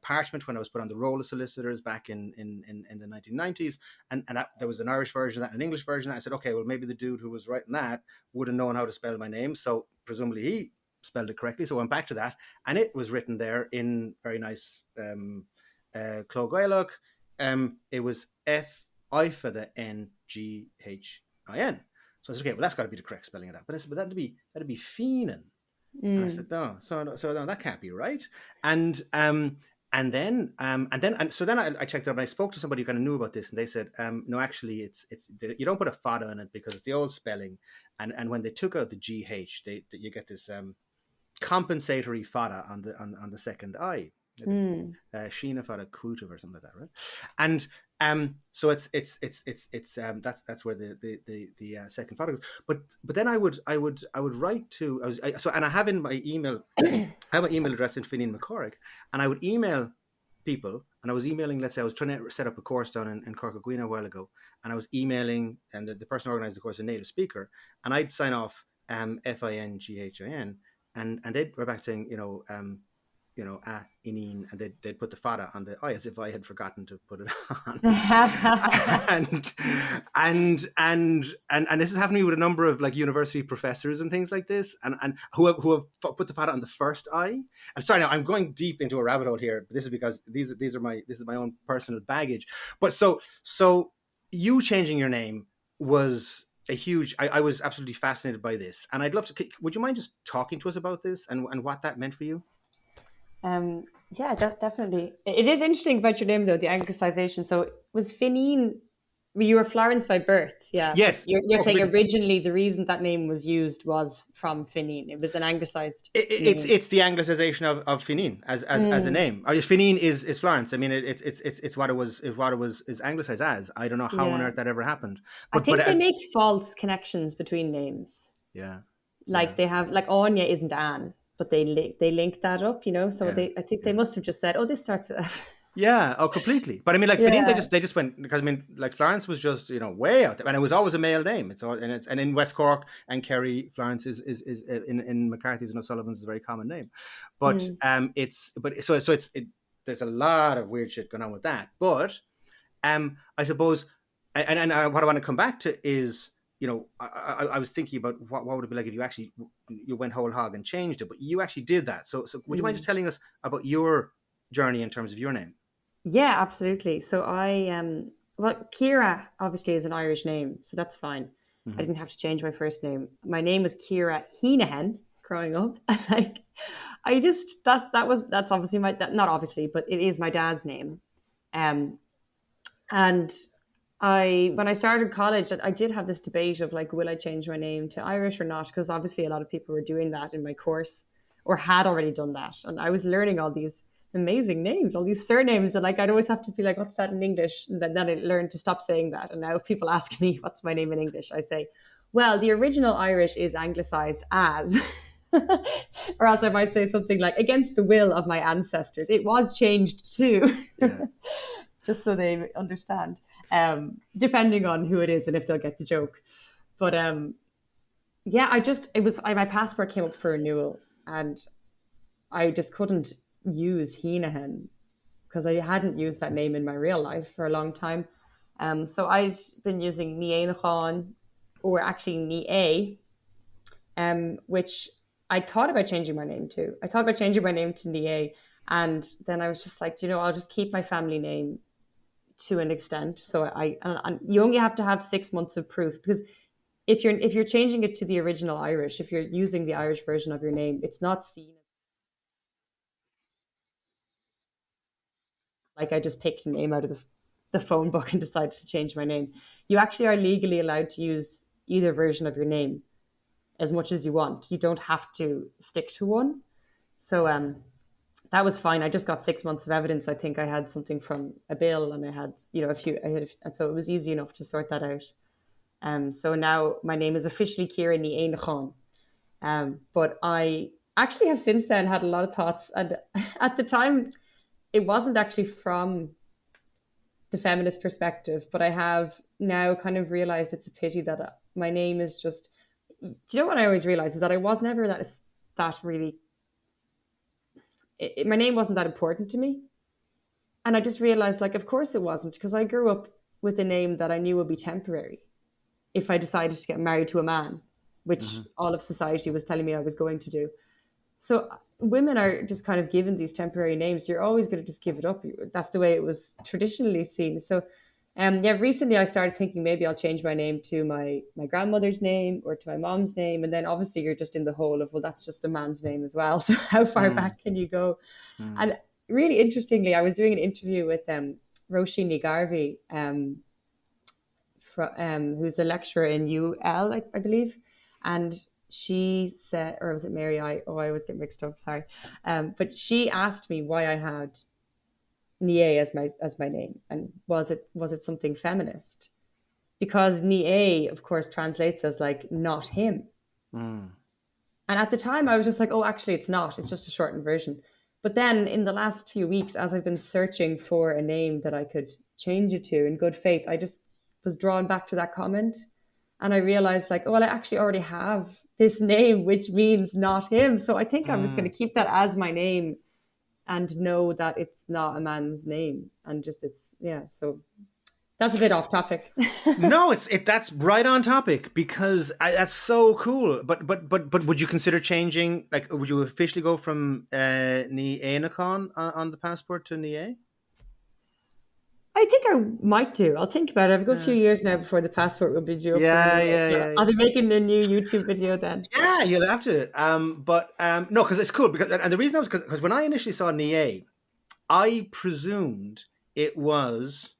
parchment when I was put on the roll of solicitors back in the 1990s, and there was an Irish version of that and an English version of that. I said, okay, well, maybe the dude who was writing that would have known how to spell my name, so presumably he spelled it correctly. So I went back to that, and it was written there in very nice Clo Gaeltacht. It was Fi for the Nghin. So I said, okay, well, that's got to be the correct spelling of that. But I said, but that'd be Feenan. And I mm, said, no, so no, that can't be right. And so then I checked it up, and I spoke to somebody who kind of knew about this, and they said, no, actually, it's you don't put a fada in it because it's the old spelling, and when they took out the gh, you get this compensatory fada on the second I. mm. Sheena fada kutuv or something like that, right? And so that's where the second fada goes. But then I would write to and I have in my email, I have an email address in Fineen McCorrick, and I would email people, and I was emailing, let's say I was trying to set up a course down in Corcaguina a while ago, and I was emailing, and the person who organized the course, a native speaker, and I'd sign off Finghin, and they'd go back saying, ineen, and they'd put the fada on the I as if I had forgotten to put it on. and this has happened to me with a number of like university professors and things like this, and who have put the fada on the first I. I'm sorry, now I'm going deep into a rabbit hole here, but this is because this is my own personal baggage. But so you changing your name was a huge. I was absolutely fascinated by this, and I'd love to. Would you mind just talking to us about this and what that meant for you? Yeah, definitely. It is interesting about your name, though, the anglicization. So was Finine, you were Florence by birth, yeah, but Yes. you're Oh, saying completely. originally the reason that name was used was from Finine. It was an anglicized name. It's the anglicization of Finin as a Mm, name. Or Finin is Florence. I mean, it's what it was is anglicized as. I don't know how on yeah. earth that ever happened, I but think they as make false connections between names. yeah, yeah, Like they have, like Anya isn't Anne, but they link that up, So yeah, I think they yeah. must have just said, oh, this starts with F. Yeah, oh, completely. But I mean, like Finin, Yeah. they just went because I mean, like Florence was just way out there, and it was always a male name. And in West Cork and Kerry, Florence is in McCarthy's and O'Sullivan's is a very common name. But Mm. there's a lot of weird shit going on with that. But I suppose, what I want to come back to is, I was thinking about what would it be like if you went whole hog and changed it, but you actually did that. So would you mind just Mm. telling us about your journey in terms of your name? Yeah, absolutely. So well, Ciara obviously is an Irish name, so that's fine. I Mm-hmm. didn't have to change my first name. My name was Ciara Heenahan growing up. Like, I just that's obviously not obviously, but it is my dad's name. Um, and when I started college, I did have this debate of like, will I change my name to Irish or not? Because obviously a lot of people were doing that in my course or had already done that, and I was learning all these amazing names, all these surnames, and like I'd always have to be like, what's that in English? And then I learned to stop saying that. And now if people ask me what's my name in English, I say, well, the original Irish is anglicized as. Or else I might say something like, against the will of my ancestors, it was changed to. Yeah. Just so they understand, depending on who it is and if they'll get the joke. But yeah, my passport came up for renewal, and I just couldn't use Heenahan because I hadn't used that name in my real life for a long time. So I'd been using Ní É, or actually Ní É, which I thought about changing my name to. I thought about changing my name to Ní É, and then I was just like, I'll just keep my family name to an extent. So and you only have to have 6 months of proof, because if you're changing it to the original Irish, if you're using the Irish version of your name, it's not seen like I just picked a name out of the phone book and decided to change my name. You actually are legally allowed to use either version of your name as much as you want. You don't have to stick to one. So that was fine. I just got 6 months of evidence. I think I had something from a bill, and I had, a few. And so it was easy enough to sort that out. So now my name is officially Ciara Ní É. But I actually have since then had a lot of thoughts, and at the time, it wasn't actually from the feminist perspective, but I have now kind of realized it's a pity that my name is just. Do you know what I always realize is that I was never that really. My name wasn't that important to me, and I just realized, like, of course it wasn't, because I grew up with a name that I knew would be temporary if I decided to get married to a man, which Mm-hmm. all of society was telling me I was going to do. So women are just kind of given these temporary names. You're always going to just give it up. That's the way it was traditionally seen. So, yeah, recently I started thinking maybe I'll change my name to my grandmother's name or to my mom's name, and then obviously you're just in the hole of, well, that's just a man's name as well. So how far Mm. back can you go? Mm. And really interestingly, I was doing an interview with Roisin Garvey, who's a lecturer in UL, I believe, and she said, or was it Mary? I always get mixed up. Sorry, but she asked me why I had Nie as my name, and was it something feminist? Because Nie, of course, translates as like not him. Mm. And at the time, I was just like, oh, actually, it's not. It's just a shortened version. But then in the last few weeks, as I've been searching for a name that I could change it to in good faith, I just was drawn back to that comment. And I realized, like, oh, well, I actually already have this name, which means not him. So I think I'm just going Mm. to keep that as my name and know that it's not a man's name, and just so that's a bit off topic. No, that's right on topic because that's so cool. But would you consider changing? Like, would you officially go from Ní Éanach on the passport to Ní É? I think I might do. I'll think about it. I've got a few Yeah, years now before the passport will be due up for yeah, renewal, yeah, so yeah, I'll yeah. be making a new YouTube video then. Yeah, you'll have to. No, because it's cool. And the reason I was because when I initially saw Ní É, I presumed it was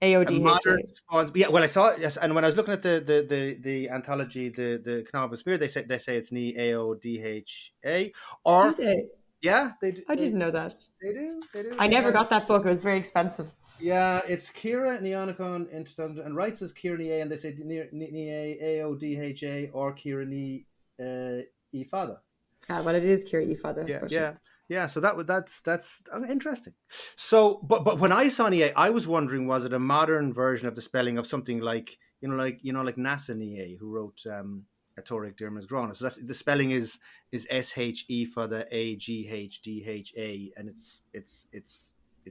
a modern AODHA. response. Yeah, well, I saw it. Yes, and when I was looking at the anthology, the Canal of Spirit, they say it's Ní AODHA, Do or they? yeah, they do. I didn't know that. They do. I never got that book. It was very expensive. Yeah, it's Ciara Ní É in 2000, and writes as Ciara Ní É, and they say Ní É AODHA or Ciara Ní E Fada. Well, it is Kiri Father. Yeah. So that's interesting. So, but when I saw Ní É, I was wondering, was it a modern version of the spelling of something like like NASA Ní É, who wrote a Tóric Diarma's Grana. So that's the spelling is SHE for the AGHDHA, and it's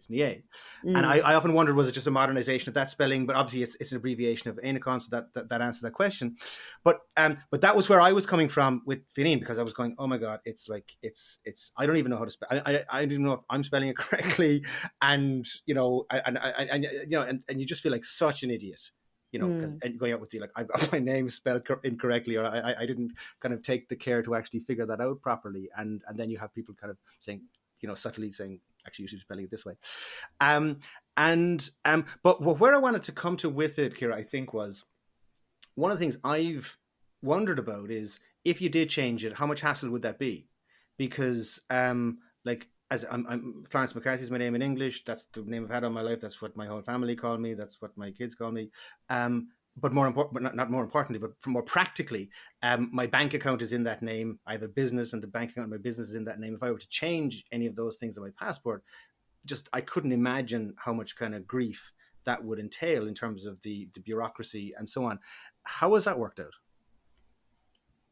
Ní É. And I often wondered, was it just a modernization of that spelling? But obviously it's an abbreviation of Éanach, so that answers that question. But that was where I was coming from with Fionn, because I was going, oh my God, it's I don't even know how to spell. I don't even know if I'm spelling it correctly, and and you just feel like such an idiot. Because going out with you, like, I got my name spelled incorrectly, or I didn't kind of take the care to actually figure that out properly, and then you have people kind of saying, subtly saying, actually, you should be spelling it this way. But where I wanted to come to with it, Ciara, I think, was one of the things I've wondered about is, if you did change it, how much hassle would that be? Because as I'm Florence McCarthy is my name in English. That's the name I've had all my life. That's what my whole family call me. That's what my kids call me. But more important, but not more importantly, but more practically, my bank account is in that name. I have a business, and the bank account of my business is in that name. If I were to change any of those things on my passport, I couldn't imagine how much kind of grief that would entail in terms of the bureaucracy and so on. How has that worked out?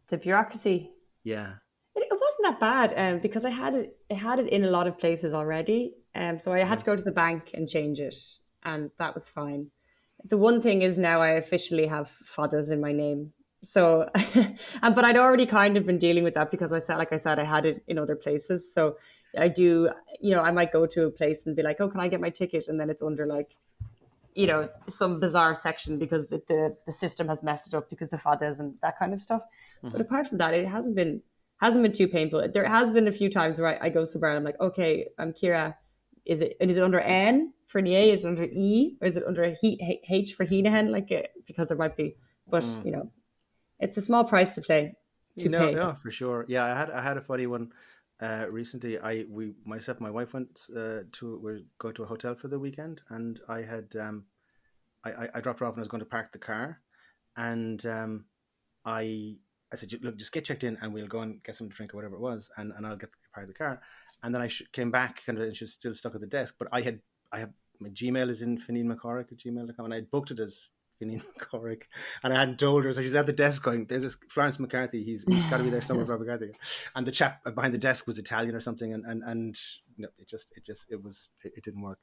The bureaucracy. Yeah. It wasn't that bad, because I had it in a lot of places already. So I had to go to the bank and change it, and that was fine. The one thing is, now I officially have fadas in my name. So, but I'd already kind of been dealing with that, because like I said, I had it in other places. So I do, I might go to a place and be like, oh, can I get my ticket? And then it's under like, some bizarre section because the system has messed it up because the fadas and that kind of stuff. Mm-hmm. But apart from that, it hasn't been too painful. There has been a few times where I go somewhere and I'm like, okay, I'm Ciara. Is it under N for Ní É? Is it under E? Or is it under H for Heenahan? Because there might be, but it's a small price to pay. Yeah, for sure. Yeah, I had a funny one recently. Myself and my wife we're going to a hotel for the weekend, and I had I dropped her off and I was going to park the car, and I said, look, just get checked in and we'll go and get something to drink or whatever it was, and I'll get part of the car. And then I came back and she was still stuck at the desk. But I have my Gmail is in FionNMcCorrick@gmail.com, and I had booked it as Fionn McCorrick, and I hadn't told her. So she's at the desk going, there's this Florence McCarthy, he's got to be there somewhere, Florence McCarthy. And the chap behind the desk was Italian or something, and it didn't work.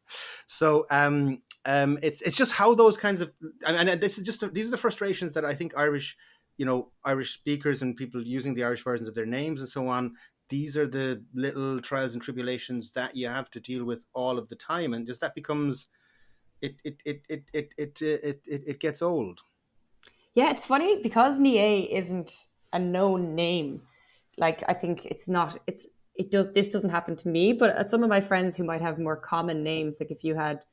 So it's just how those kinds of, and these are the frustrations that I think Irish speakers and people using the Irish versions of their names and so on, these are the little trials and tribulations that you have to deal with all of the time, and just that becomes it gets old. Yeah, it's funny because Ní É isn't a known name. Like, I think this doesn't happen to me, but some of my friends who might have more common names, like if you had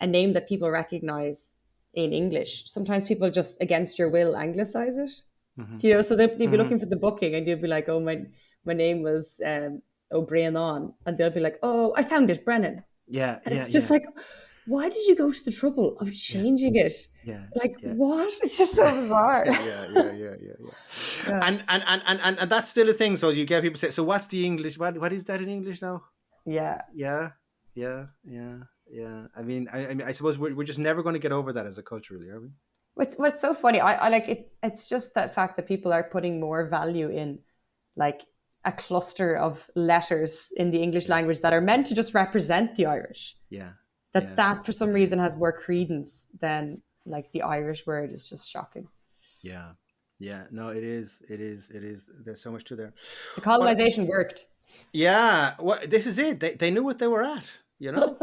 a name that people recognize in English, sometimes people just against your will anglicize it. Mm-hmm. So they'd be looking for the booking, and you'd be like, oh, my name was O'Brien, and they'll be like, oh, I found it, Brennan. Yeah, and it's just like, why did you go to the trouble of changing it? Yeah. What? It's just so bizarre. Yeah. And that's still a thing. So you get people say, so what's the English? What is that in English now? Yeah. I mean, I suppose we're just never going to get over that as a culture, really, are we? What's so funny, I like it. It's just that fact that people are putting more value in, like, a cluster of letters in the English language that are meant to just represent the Irish. Yeah. That for some reason has more credence than like the Irish word is just shocking. Yeah. Yeah. No, it is. It is. It is. There's so much to there. The colonization worked. Yeah. Well, this is it. They knew what they were at, you know?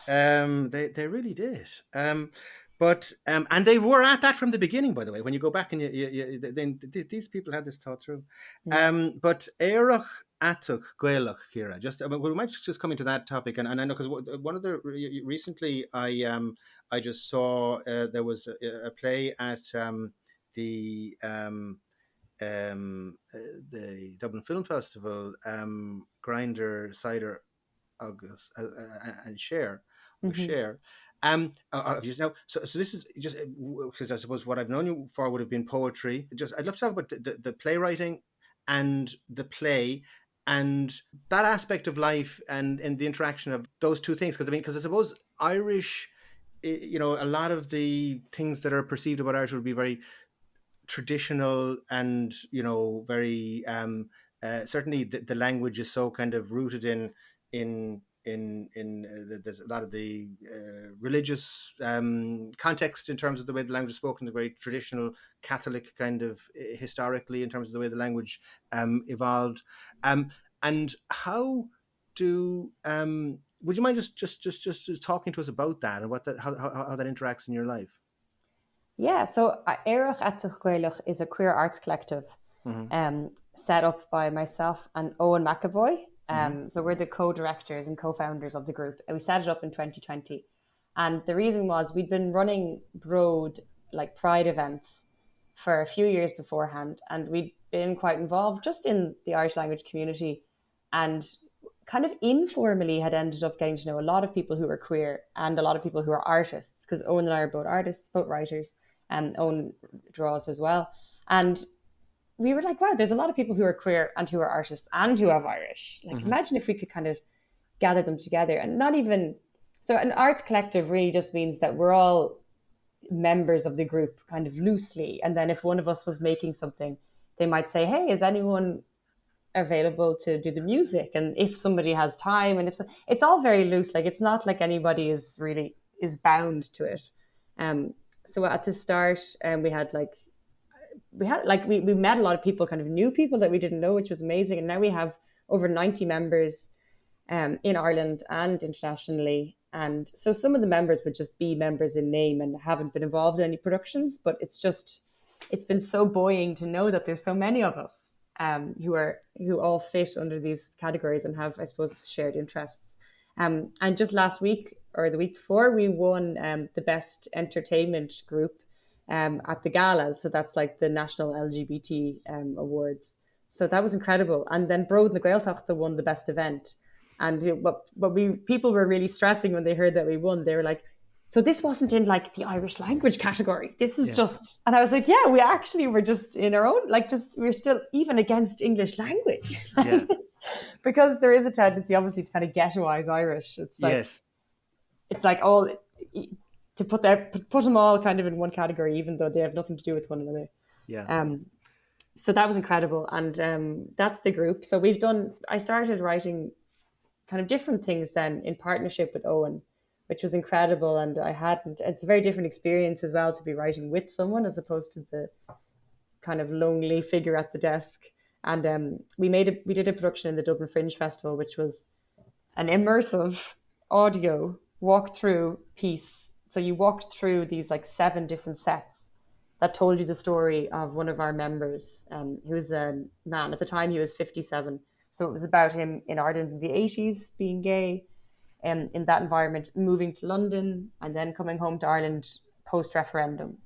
They really did. And they were at that from the beginning, by the way. When you go back and then these people had this thought through. But Éireach Atach Gaeltacht, Ciara. We might just come into that topic, and I know because one of the recently I just saw there was a play at the Dublin Film Festival, Grinder, Cider, August, and Share. Share. Just now, so this is just because I suppose what I've known you for would have been poetry. Just I'd love to talk about the playwriting and the play and that aspect of life and the interaction of those two things. Because I suppose Irish, a lot of the things that are perceived about Irish would be very traditional and very certainly the language is so kind of rooted in there's a lot of the religious context in terms of the way the language is spoken, the very traditional Catholic kind of historically in terms of the way the language evolved, and how do would you mind just talking to us about that and how that interacts in your life? Yeah, so Éireach Atach Gaeltacht is a queer arts collective set up by myself and Owen McAvoy. So we're the co-directors and co-founders of the group. And we set it up in 2020. And the reason was we'd been running broad, like pride events for a few years beforehand. And we'd been quite involved just in the Irish language community and kind of informally had ended up getting to know a lot of people who were queer and a lot of people who are artists, because Owen and I are both artists, both writers, and Owen draws as well. And we were like, wow, there's a lot of people who are queer and who are artists and who have Irish. Like, imagine if we could kind of gather them together and not even. So, an arts collective really just means that we're all members of the group kind of loosely. And then if one of us was making something, they might say, hey, is anyone available to do the music? And if somebody has time, and if so, it's all very loose. Like, it's not like anybody is bound to it. So at the start, we met a lot of people, kind of new people that we didn't know, which was amazing. And now we have over 90 members in Ireland and internationally. And so some of the members would just be members in name and haven't been involved in any productions, but it's been so buoying to know that there's so many of us who all fit under these categories and have, I suppose, shared interests. And just last week or the week before, we won the best entertainment group at the galas. So that's like the national LGBT awards. So that was incredible. And then Broad na Gaeltacht won the best event. And people were really stressing when they heard that we won. They were like, so this wasn't in like the Irish language category. This is just, and I was like, yeah, we actually were just in our own, we're still even against English language. Yeah. Because there is a tendency, obviously, to kind of ghettoize Irish. It's like, it's like all to put them all kind of in one category, even though they have nothing to do with one another. Yeah. So that was incredible, and that's the group. So I started writing kind of different things then in partnership with Owen, which was incredible. And it's a very different experience as well to be writing with someone as opposed to the kind of lonely figure at the desk. And we did a production in the Dublin Fringe Festival, which was an immersive audio walkthrough piece. So you walked through these like 7 different sets that told you the story of one of our members, who was a man. At the time, he was 57. So it was about him in Ireland in the 80s, being gay, in that environment, moving to London, and then coming home to Ireland post-referendum.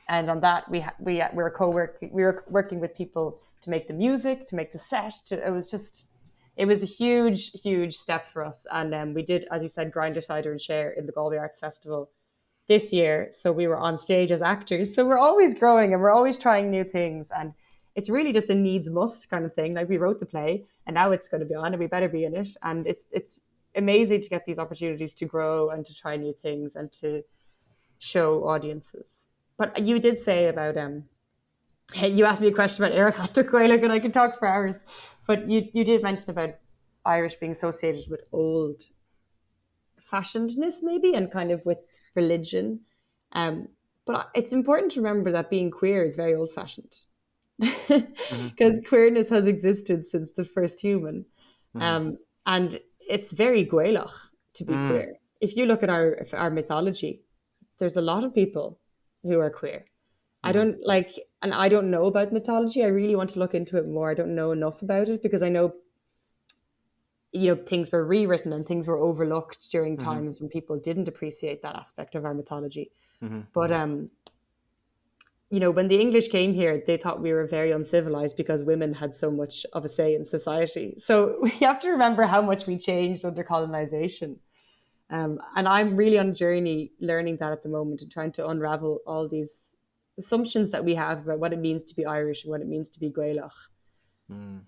And on that, we were working with people to make the music, to make the set. It was a huge, huge step for us. And we did, as you said, Grinder, Cider and Share in the Galway Arts Festival this year. So we were on stage as actors. So we're always growing and we're always trying new things. And it's really just a needs must kind of thing. Like, we wrote the play and now it's going to be on and we better be in it. And it's amazing to get these opportunities to grow and to try new things and to show audiences. But you did say about Hey, you asked me a question about Gaeltacht Gaelic, and I can talk for hours. But you did mention about Irish being associated with old fashionedness, maybe, and kind of with religion. Um, but it's important to remember that being queer is very old fashioned Hmm. because queerness has existed since the first human. Hmm. Um, and it's very Gaelach to be Mm. queer. If you look at our mythology, there's a lot of people who are queer. I Hmm. don't like, and I don't know about mythology. I really want to look into it more. I don't know enough about it because I know, things were rewritten and things were overlooked during Hmm. times when people didn't appreciate that aspect of our mythology. Hmm. But when the English came here, they thought we were very uncivilized because women had so much of a say in society. So we have to remember how much we changed under colonization. And I'm really on a journey learning that at the moment and trying to unravel all these assumptions that we have about what it means to be Irish and what it means to be Gaelach. Mm.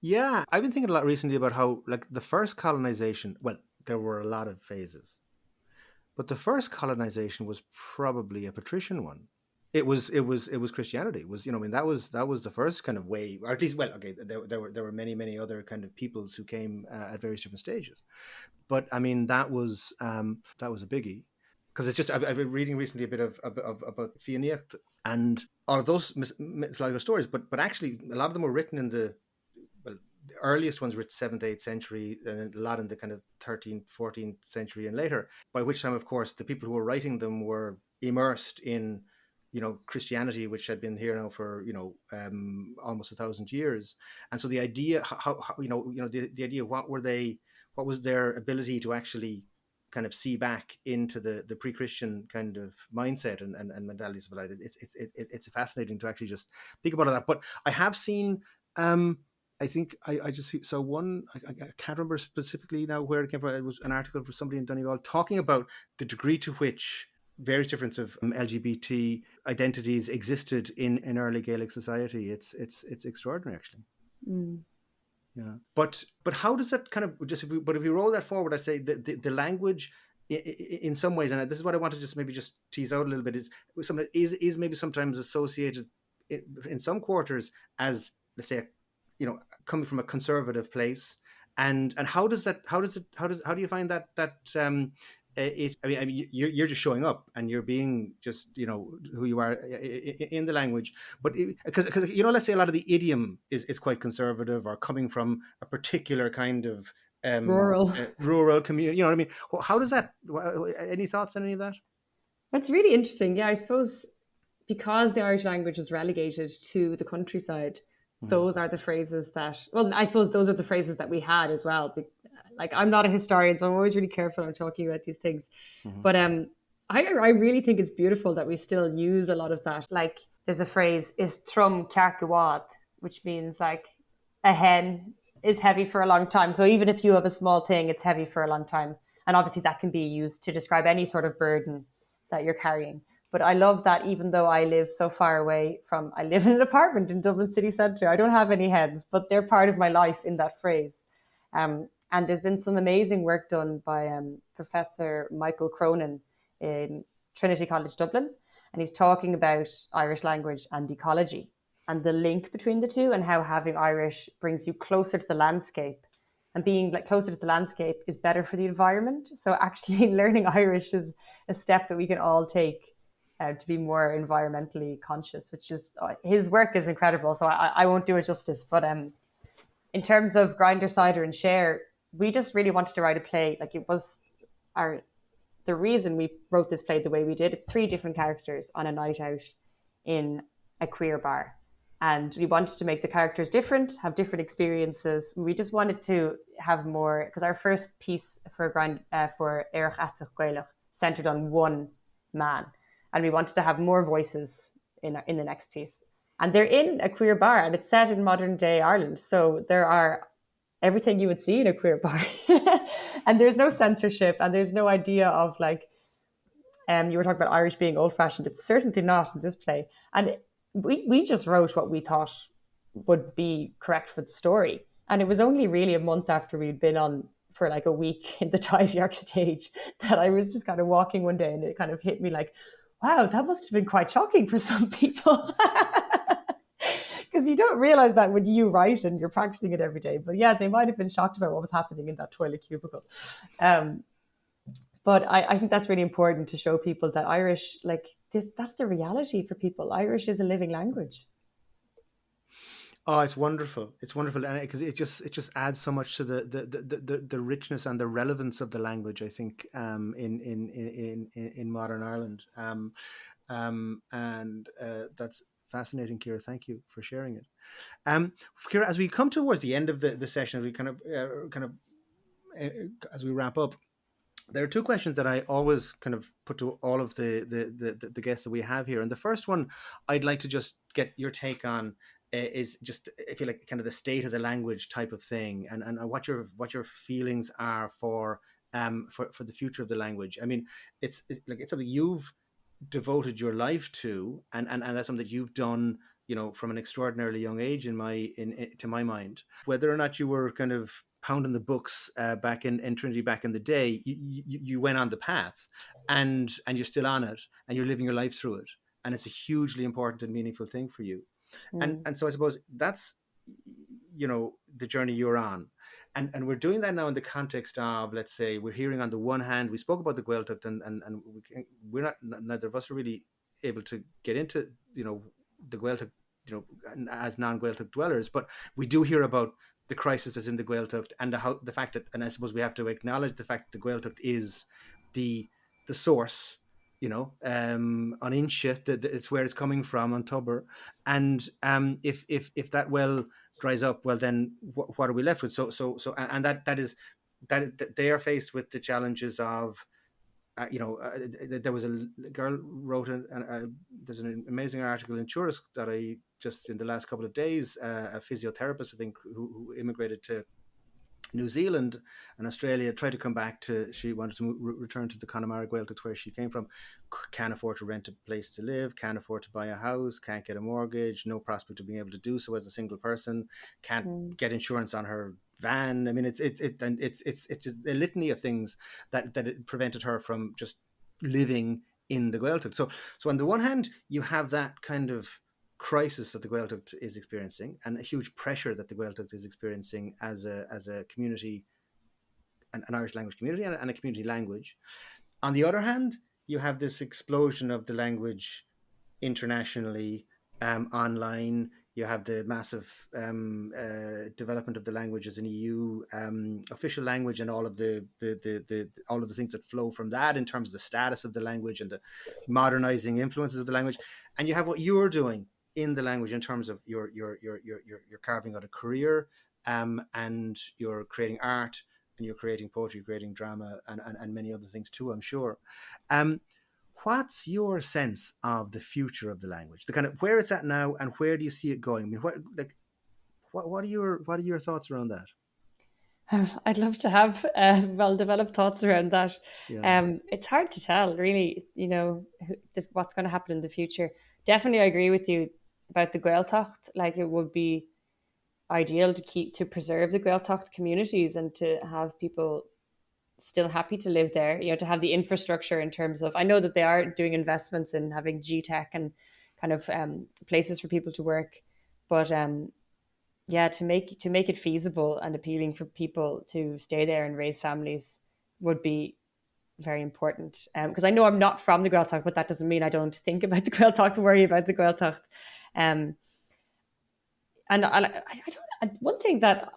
Yeah, I've been thinking a lot recently about how, like, the first colonization, well, there were a lot of phases, but the first colonization was probably a patrician one. It was Christianity. It was, I mean, that was the first kind of way, or at least, well, okay, there were many other kind of peoples who came at various different stages, but I mean, that was a biggie, because it's just, I've been reading recently a bit about Fianniacht and all of those mythological stories, but actually a lot of them were written in the, well, the earliest ones were 7th, 8th century, and a lot in the kind of 13th, 14th century and later, by which time, of course, the people who were writing them were immersed in, Christianity, which had been here now for, almost 1,000 years. And so the idea, how the idea, what was their ability to actually kind of see back into the pre-Christian kind of mindset and mentalities of life. It's fascinating to actually just think about that. But I have seen, I think I just saw one. I can't remember specifically now where it came from. It was an article for somebody in Donegal talking about the degree to which various different of LGBT identities existed in early Gaelic society. It's extraordinary, actually. Mm. Yeah, but how does that kind of just, if we roll that forward, I say the language, in some ways, and this is what I want to just maybe just tease out a little bit, is some is maybe sometimes associated in some quarters as, let's say, coming from a conservative place. And how do you find that I mean, you're just showing up and you're being just, who you are in the language, but because let's say a lot of the idiom is quite conservative or coming from a particular kind of Rural. rural community. You know what I mean? How does that? Any thoughts on any of that? That's really interesting. Yeah, I suppose because the Irish language was relegated to the countryside, Mm-hmm. those are the phrases that, well, I suppose those are the phrases that we had as well. Like, I'm not a historian, so I'm always really careful when I'm talking about these things. Mm-hmm. But I really think it's beautiful that we still use a lot of that. Like, there's a phrase, is trum carcawad, which means like a hen is heavy for a long time. So even if you have a small thing, it's heavy for a long time. And obviously that can be used to describe any sort of burden that you're carrying. But I love that even though I live so far away from, I live in an apartment in Dublin city centre. I don't have any hens, but they're part of my life in that phrase. And there's been some amazing work done by Professor Michael Cronin in Trinity College Dublin. And he's talking about Irish language and ecology and the link between the two, and how having Irish brings you closer to the landscape. And being like closer to the landscape is better for the environment. So actually learning Irish is a step that we can all take to be more environmentally conscious, which is his work is incredible. So I won't do it justice. But in terms of Grinder, Cider, and Share, we just really wanted to write a play. Like, it was our the reason we wrote this play the way we did. It's three different characters on a night out in a queer bar. And we wanted to make the characters different, have different experiences. We just wanted to have more, because our first piece for Gaeltacht Gaelach centered on one man, and we wanted to have more voices in the next piece. And they're in a queer bar, and it's set in modern day Ireland, so there are everything you would see in a queer bar. And there's no censorship, and there's no idea of like, you were talking about Irish being old fashioned. It's certainly not in this play. And we just wrote what we thought would be correct for the story. And it was only really a month after we'd been on for like a week in the York stage that I was just kind of walking one day and it kind of hit me like, wow, that must have been quite shocking for some people. Because you don't realize that when you write and you're practicing it every day. But yeah, they might have been shocked about what was happening in that toilet cubicle. Um, but I think that's really important to show people that Irish, like this, that's the reality for people. Irish is a living language. Oh, it's wonderful. It's wonderful, and because it just adds so much to the richness and the relevance of the language. I think in modern Ireland, and that's fascinating, Ciara. Thank you for sharing it. Ciara, as we come towards the end of the session, we uh, as we wrap up, there are two questions that I always kind of put to all of the guests that we have here. And the first one I'd like to just get your take on is just, I feel like, kind of the state of the language type of thing, and what your feelings are for the future of the language. I mean, it's something you've devoted your life to, and that's something that you've done, from an extraordinarily young age, to my mind. Whether or not you were kind of pounding the books back in Trinity back in the day, you went on the path, and you're still on it, and you're living your life through it, and it's a hugely important and meaningful thing for you. and Mm, and so I suppose that's, the journey you're on, and we're doing that now in the context of, let's say, we're hearing, on the one hand, we spoke about the Gaeltacht, and we're not, neither of us are really able to get into, the Gaeltacht, as non-Gaeltacht dwellers, but we do hear about the crisis that's in the Gaeltacht, and the fact that, and I suppose we have to acknowledge the fact that the Gaeltacht is the source, on Inche, it's where it's coming from, on Tubber. And if that well dries up, well, then what are we left with? And that they are faced with the challenges of, there was a girl wrote there's an amazing article in Tourist that I just, in the last couple of days, a physiotherapist, I think, who immigrated to New Zealand and Australia, tried to come back to, she wanted to return to the Connemara Gaeltacht where she came from, can't afford to rent a place to live, can't afford to buy a house, can't get a mortgage, no prospect of being able to do so as a single person, can't mm, get insurance on her van. I mean, it's just a litany of things that it prevented her from just living in the Gaeltacht. So on the one hand, you have that kind of crisis that the Gaeltacht is experiencing, and a huge pressure that the Gaeltacht is experiencing as a community, an Irish language community, and a community language. On the other hand, you have this explosion of the language internationally, online. You have the massive development of the language as an EU official language, and all of all of the things that flow from that in terms of the status of the language and the modernizing influences of the language. And you have what you're doing in the language in terms of you're carving out a career, and you're creating art, and you're creating poetry, creating drama, and many other things too, I'm sure. Um, what's your sense of the future of the language, the kind of where it's at now, and where do you see it going? I mean, what are your thoughts around that? I'd love to have well developed thoughts around that. Yeah. It's hard to tell, really, what's going to happen in the future. Definitely, I agree with you about the Gaeltacht. Like, it would be ideal to preserve the Gaeltacht communities and to have people still happy to live there, to have the infrastructure in terms of, I know that they are doing investments in having G-Tech and kind of places for people to work. But yeah, to make it feasible and appealing for people to stay there and raise families would be very important. Because I know I'm not from the Gaeltacht, but that doesn't mean I don't think about the Gaeltacht, worry about the Gaeltacht. Um, and I don't. One thing that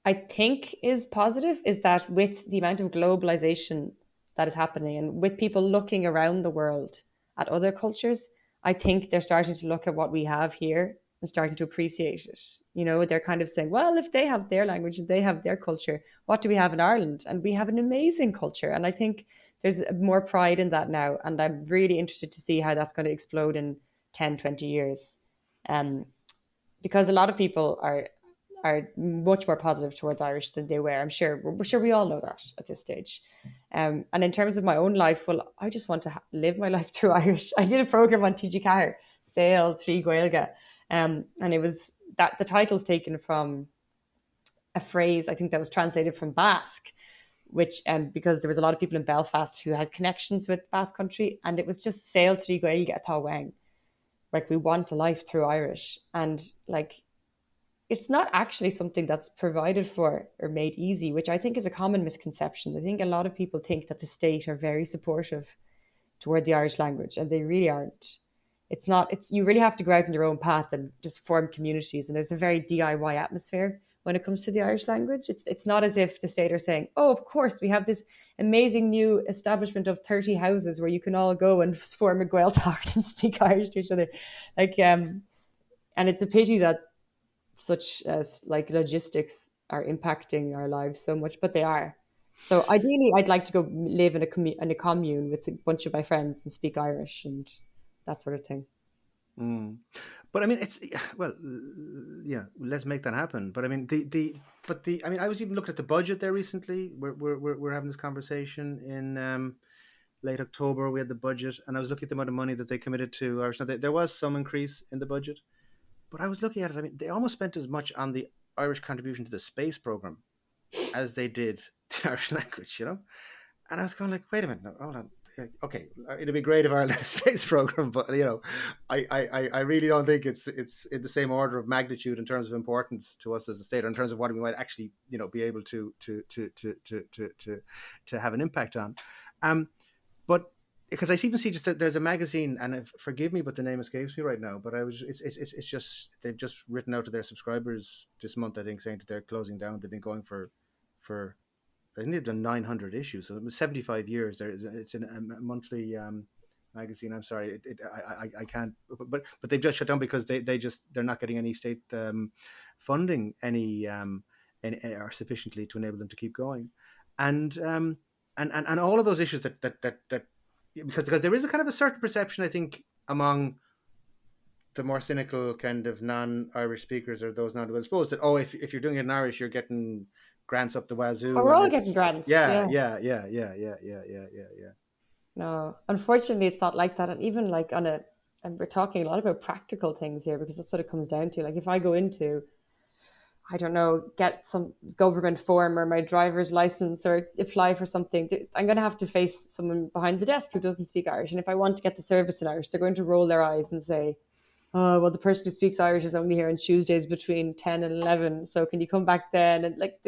I think is positive is that with the amount of globalization that is happening, and with people looking around the world at other cultures, I think they're starting to look at what we have here and starting to appreciate it. They're kind of saying, well, if they have their language and they have their culture, what do we have in Ireland? And we have an amazing culture. And I think there's more pride in that now. And I'm really interested to see how that's going to explode in 10, 20 years. Um, because a lot of people are much more positive towards Irish than they were. I'm sure we all know that at this stage. And in terms of my own life, well, I just want to live my life through Irish. I did a program on TG Cahir, Sail Trí Gaeilge, and it was the title's taken from a phrase I think that was translated from Basque, which because there was a lot of people in Belfast who had connections with Basque Country, and it was just sail to Gaeilge atá wein. Like, we want a life through Irish, and like, it's not actually something that's provided for or made easy, which I think is a common misconception. I think a lot of people think that the state are very supportive toward the Irish language, and they really aren't. It's not. It's You really have to go out on your own path and just form communities. And there's a very DIY atmosphere when it comes to the Irish language. It's not as if the state are saying, "Oh, of course, we have this amazing new establishment of 30 houses where you can all go and form a Gaeltacht and speak Irish to each other." Like, and it's a pity that such as like logistics are impacting our lives so much, but they are. So ideally, I'd like to go live in a commune with a bunch of my friends and speak Irish and that sort of thing. Mm. But I mean, it's well, yeah. Let's make that happen. But I mean, I mean, I was even looking at the budget there recently. We're having this conversation in late October. We had the budget, and I was looking at the amount of money that they committed to Irish. Now, there was some increase in the budget, but I was looking at it. I mean, they almost spent as much on the Irish contribution to the space program as they did the Irish language. And I was going like, wait a minute, no, hold on. Okay, it'd be great if Ireland had a space program, but I really don't think it's in the same order of magnitude in terms of importance to us as a state, or in terms of what we might actually be able to have an impact on. But because I even see just that there's a magazine, and forgive me, but the name escapes me right now. But it's just they've just written out to their subscribers this month, I think, saying that they're closing down. They've been going for I think they've done 900 issues, so it was 75 years. It's a monthly magazine. I'm sorry, I can't, but they've just shut down because they're not getting any state funding or sufficiently to enable them to keep going, and all of those issues that because there is a kind of a certain perception, I think, among the more cynical kind of non-Irish speakers, or those not well exposed, that if you're doing it in Irish, you're getting grants up the wazoo. Oh, we're all getting grants. Yeah. No, unfortunately, it's not like that. And even like and we're talking a lot about practical things here, because that's what it comes down to. Like, if I go into, I don't know, get some government form or my driver's license or apply for something, I'm going to have to face someone behind the desk who doesn't speak Irish. And if I want to get the service in Irish, they're going to roll their eyes and say, "Oh, well, the person who speaks Irish is only here on Tuesdays between 10 and 11. So can you come back then?" And like,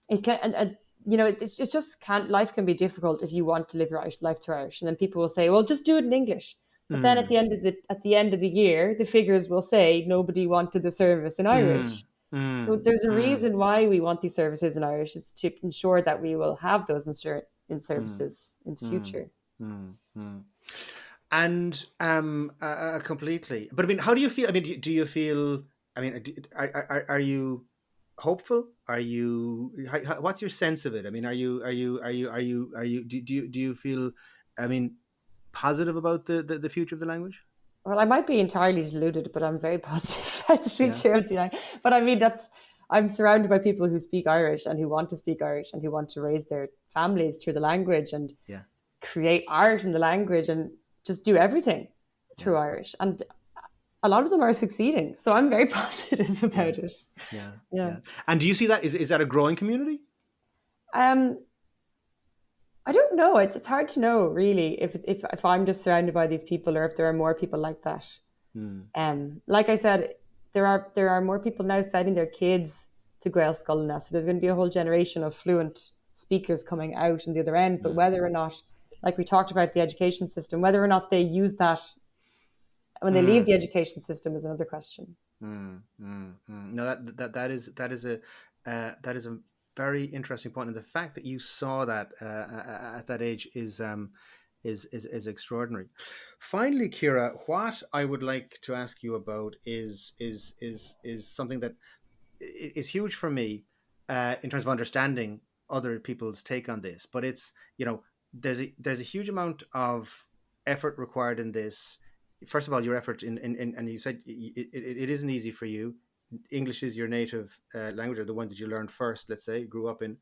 it can, and it's just can't, life can be difficult if you want to live your life through Irish. And then people will say, "Well, just do it in English." But then at the end of the year, the figures will say nobody wanted the service in Irish. So there's a reason why we want these services in Irish. It's to ensure that we will have those in services in the future. And completely. But I mean, how do you feel? I mean, do you feel? I mean, are you hopeful? Are you? What's your sense of it? I mean, do you feel? I mean, positive about the future of the language? Well, I might be entirely deluded, but I'm very positive about the future of the language. But I mean, I'm surrounded by people who speak Irish and who want to speak Irish and who want to raise their families through the language and create art in the language and just do everything through Irish. And a lot of them are succeeding. So I'm very positive about it. Yeah. And do you see that? Is that a growing community? I don't know. It's hard to know, really, if I'm just surrounded by these people or if there are more people like that. Like I said, there are more people now sending their kids to Gael Scoilna. So there's going to be a whole generation of fluent speakers coming out on the other end. But whether or not, like we talked about the education system, whether or not they use that when they leave the education system is another question. No, that is a very interesting point, and the fact that you saw that at that age is extraordinary. Finally, Ciara, what I would like to ask you about is something that is huge for me in terms of understanding other people's take on this. But it's there's a huge amount of effort required in this. First of all, your effort in and you said it isn't easy for you. English is your native language, or the one that you learned first, let's say, grew up in.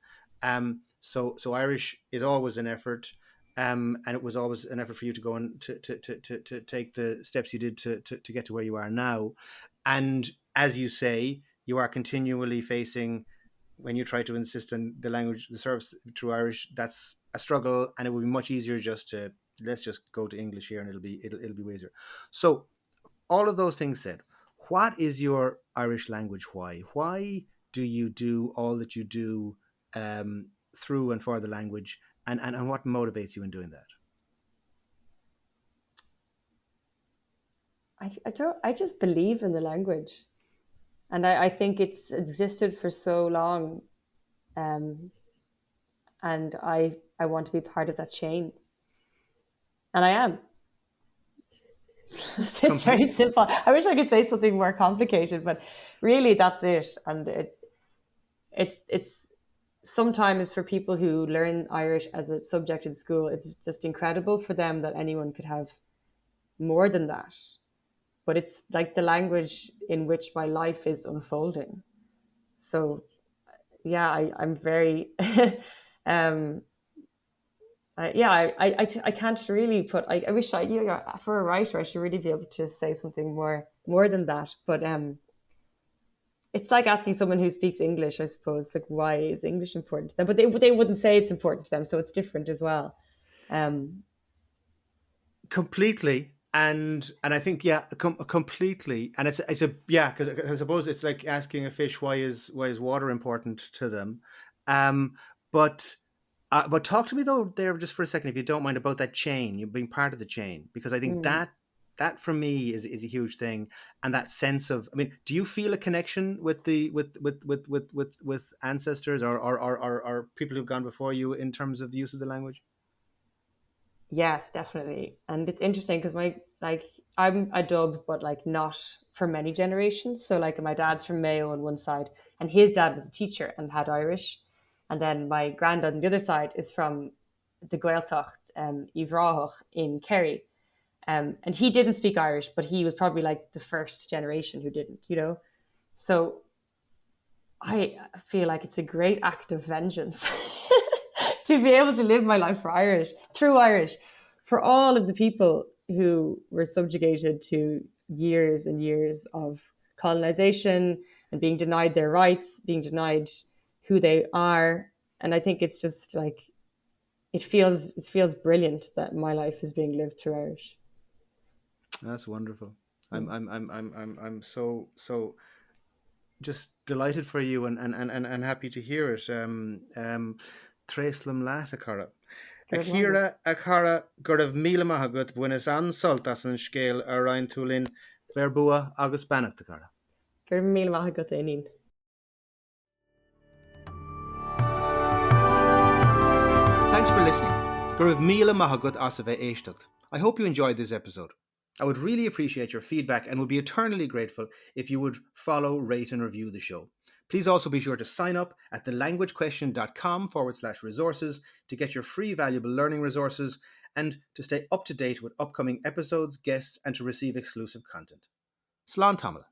So Irish is always an effort, and it was always an effort for you to go and to take the steps you did to get to where you are now. And as you say, you are continually facing when you try to insist on the language, the service through Irish, that's a struggle, and it would be much easier just to let's just go to English here, and it'll be easier. So all of those things said, what is your Irish language? Why do you do all that you do through and for the language, and what motivates you in doing that? I just believe in the language, and I think it's existed for so long, um, and I want to be part of that chain, and I am. It's very Completely. simple. I wish I could say something more complicated, but really that's it. And it's sometimes for people who learn Irish as a subject in school, it's just incredible for them that anyone could have more than that. But it's like the language in which my life is unfolding. So yeah, I'm very um yeah, I can't really put. I wish for a writer I should really be able to say something more than that. But it's like asking someone who speaks English, I suppose, like why is English important to them? But they wouldn't say it's important to them, so it's different as well. Um, Completely. And I think, yeah, completely. And it's a yeah, because I suppose it's like asking a fish why is water important to them. Um, but but talk to me though there just for a second, if you don't mind, about that chain, you being part of the chain, because I think mm. that for me is a huge thing. And that sense of, I mean, do you feel a connection with the with ancestors, or people who've gone before you in terms of the use of the language? Yes, definitely. And it's interesting because my like I'm a dub, but like not for many generations. So like my dad's from Mayo on one side, and his dad was a teacher and had Irish, and then my granddad on the other side is from the Gaeltacht, Ivráthach in Kerry, and he didn't speak Irish, but he was probably like the first generation who didn't, you know. So I feel like it's a great act of vengeance to be able to live my life for Irish, through Irish, for all of the people who were subjugated to years and years of colonization and being denied their rights, being denied who they are. And I think it's just like it feels brilliant that my life is being lived through Irish. That's wonderful. Mm. I'm so just delighted for you, and happy to hear it. Tréislim leat a cara. A Good morning. chira a cara gur raibh míle maith buenas ansalt as an scéal a rein túlin verbua agus bannacht a cara. Gur míle maith agat é Níl. Thanks for listening. Gur raibh míle maith as a bheith éisteacht. I hope you enjoyed this episode. I would really appreciate your feedback and would be eternally grateful if you would follow, rate, and review the show. Please also be sure to sign up at thelanguagequestion.com/resources to get your free valuable learning resources and to stay up to date with upcoming episodes, guests, and to receive exclusive content. Slán Tamil.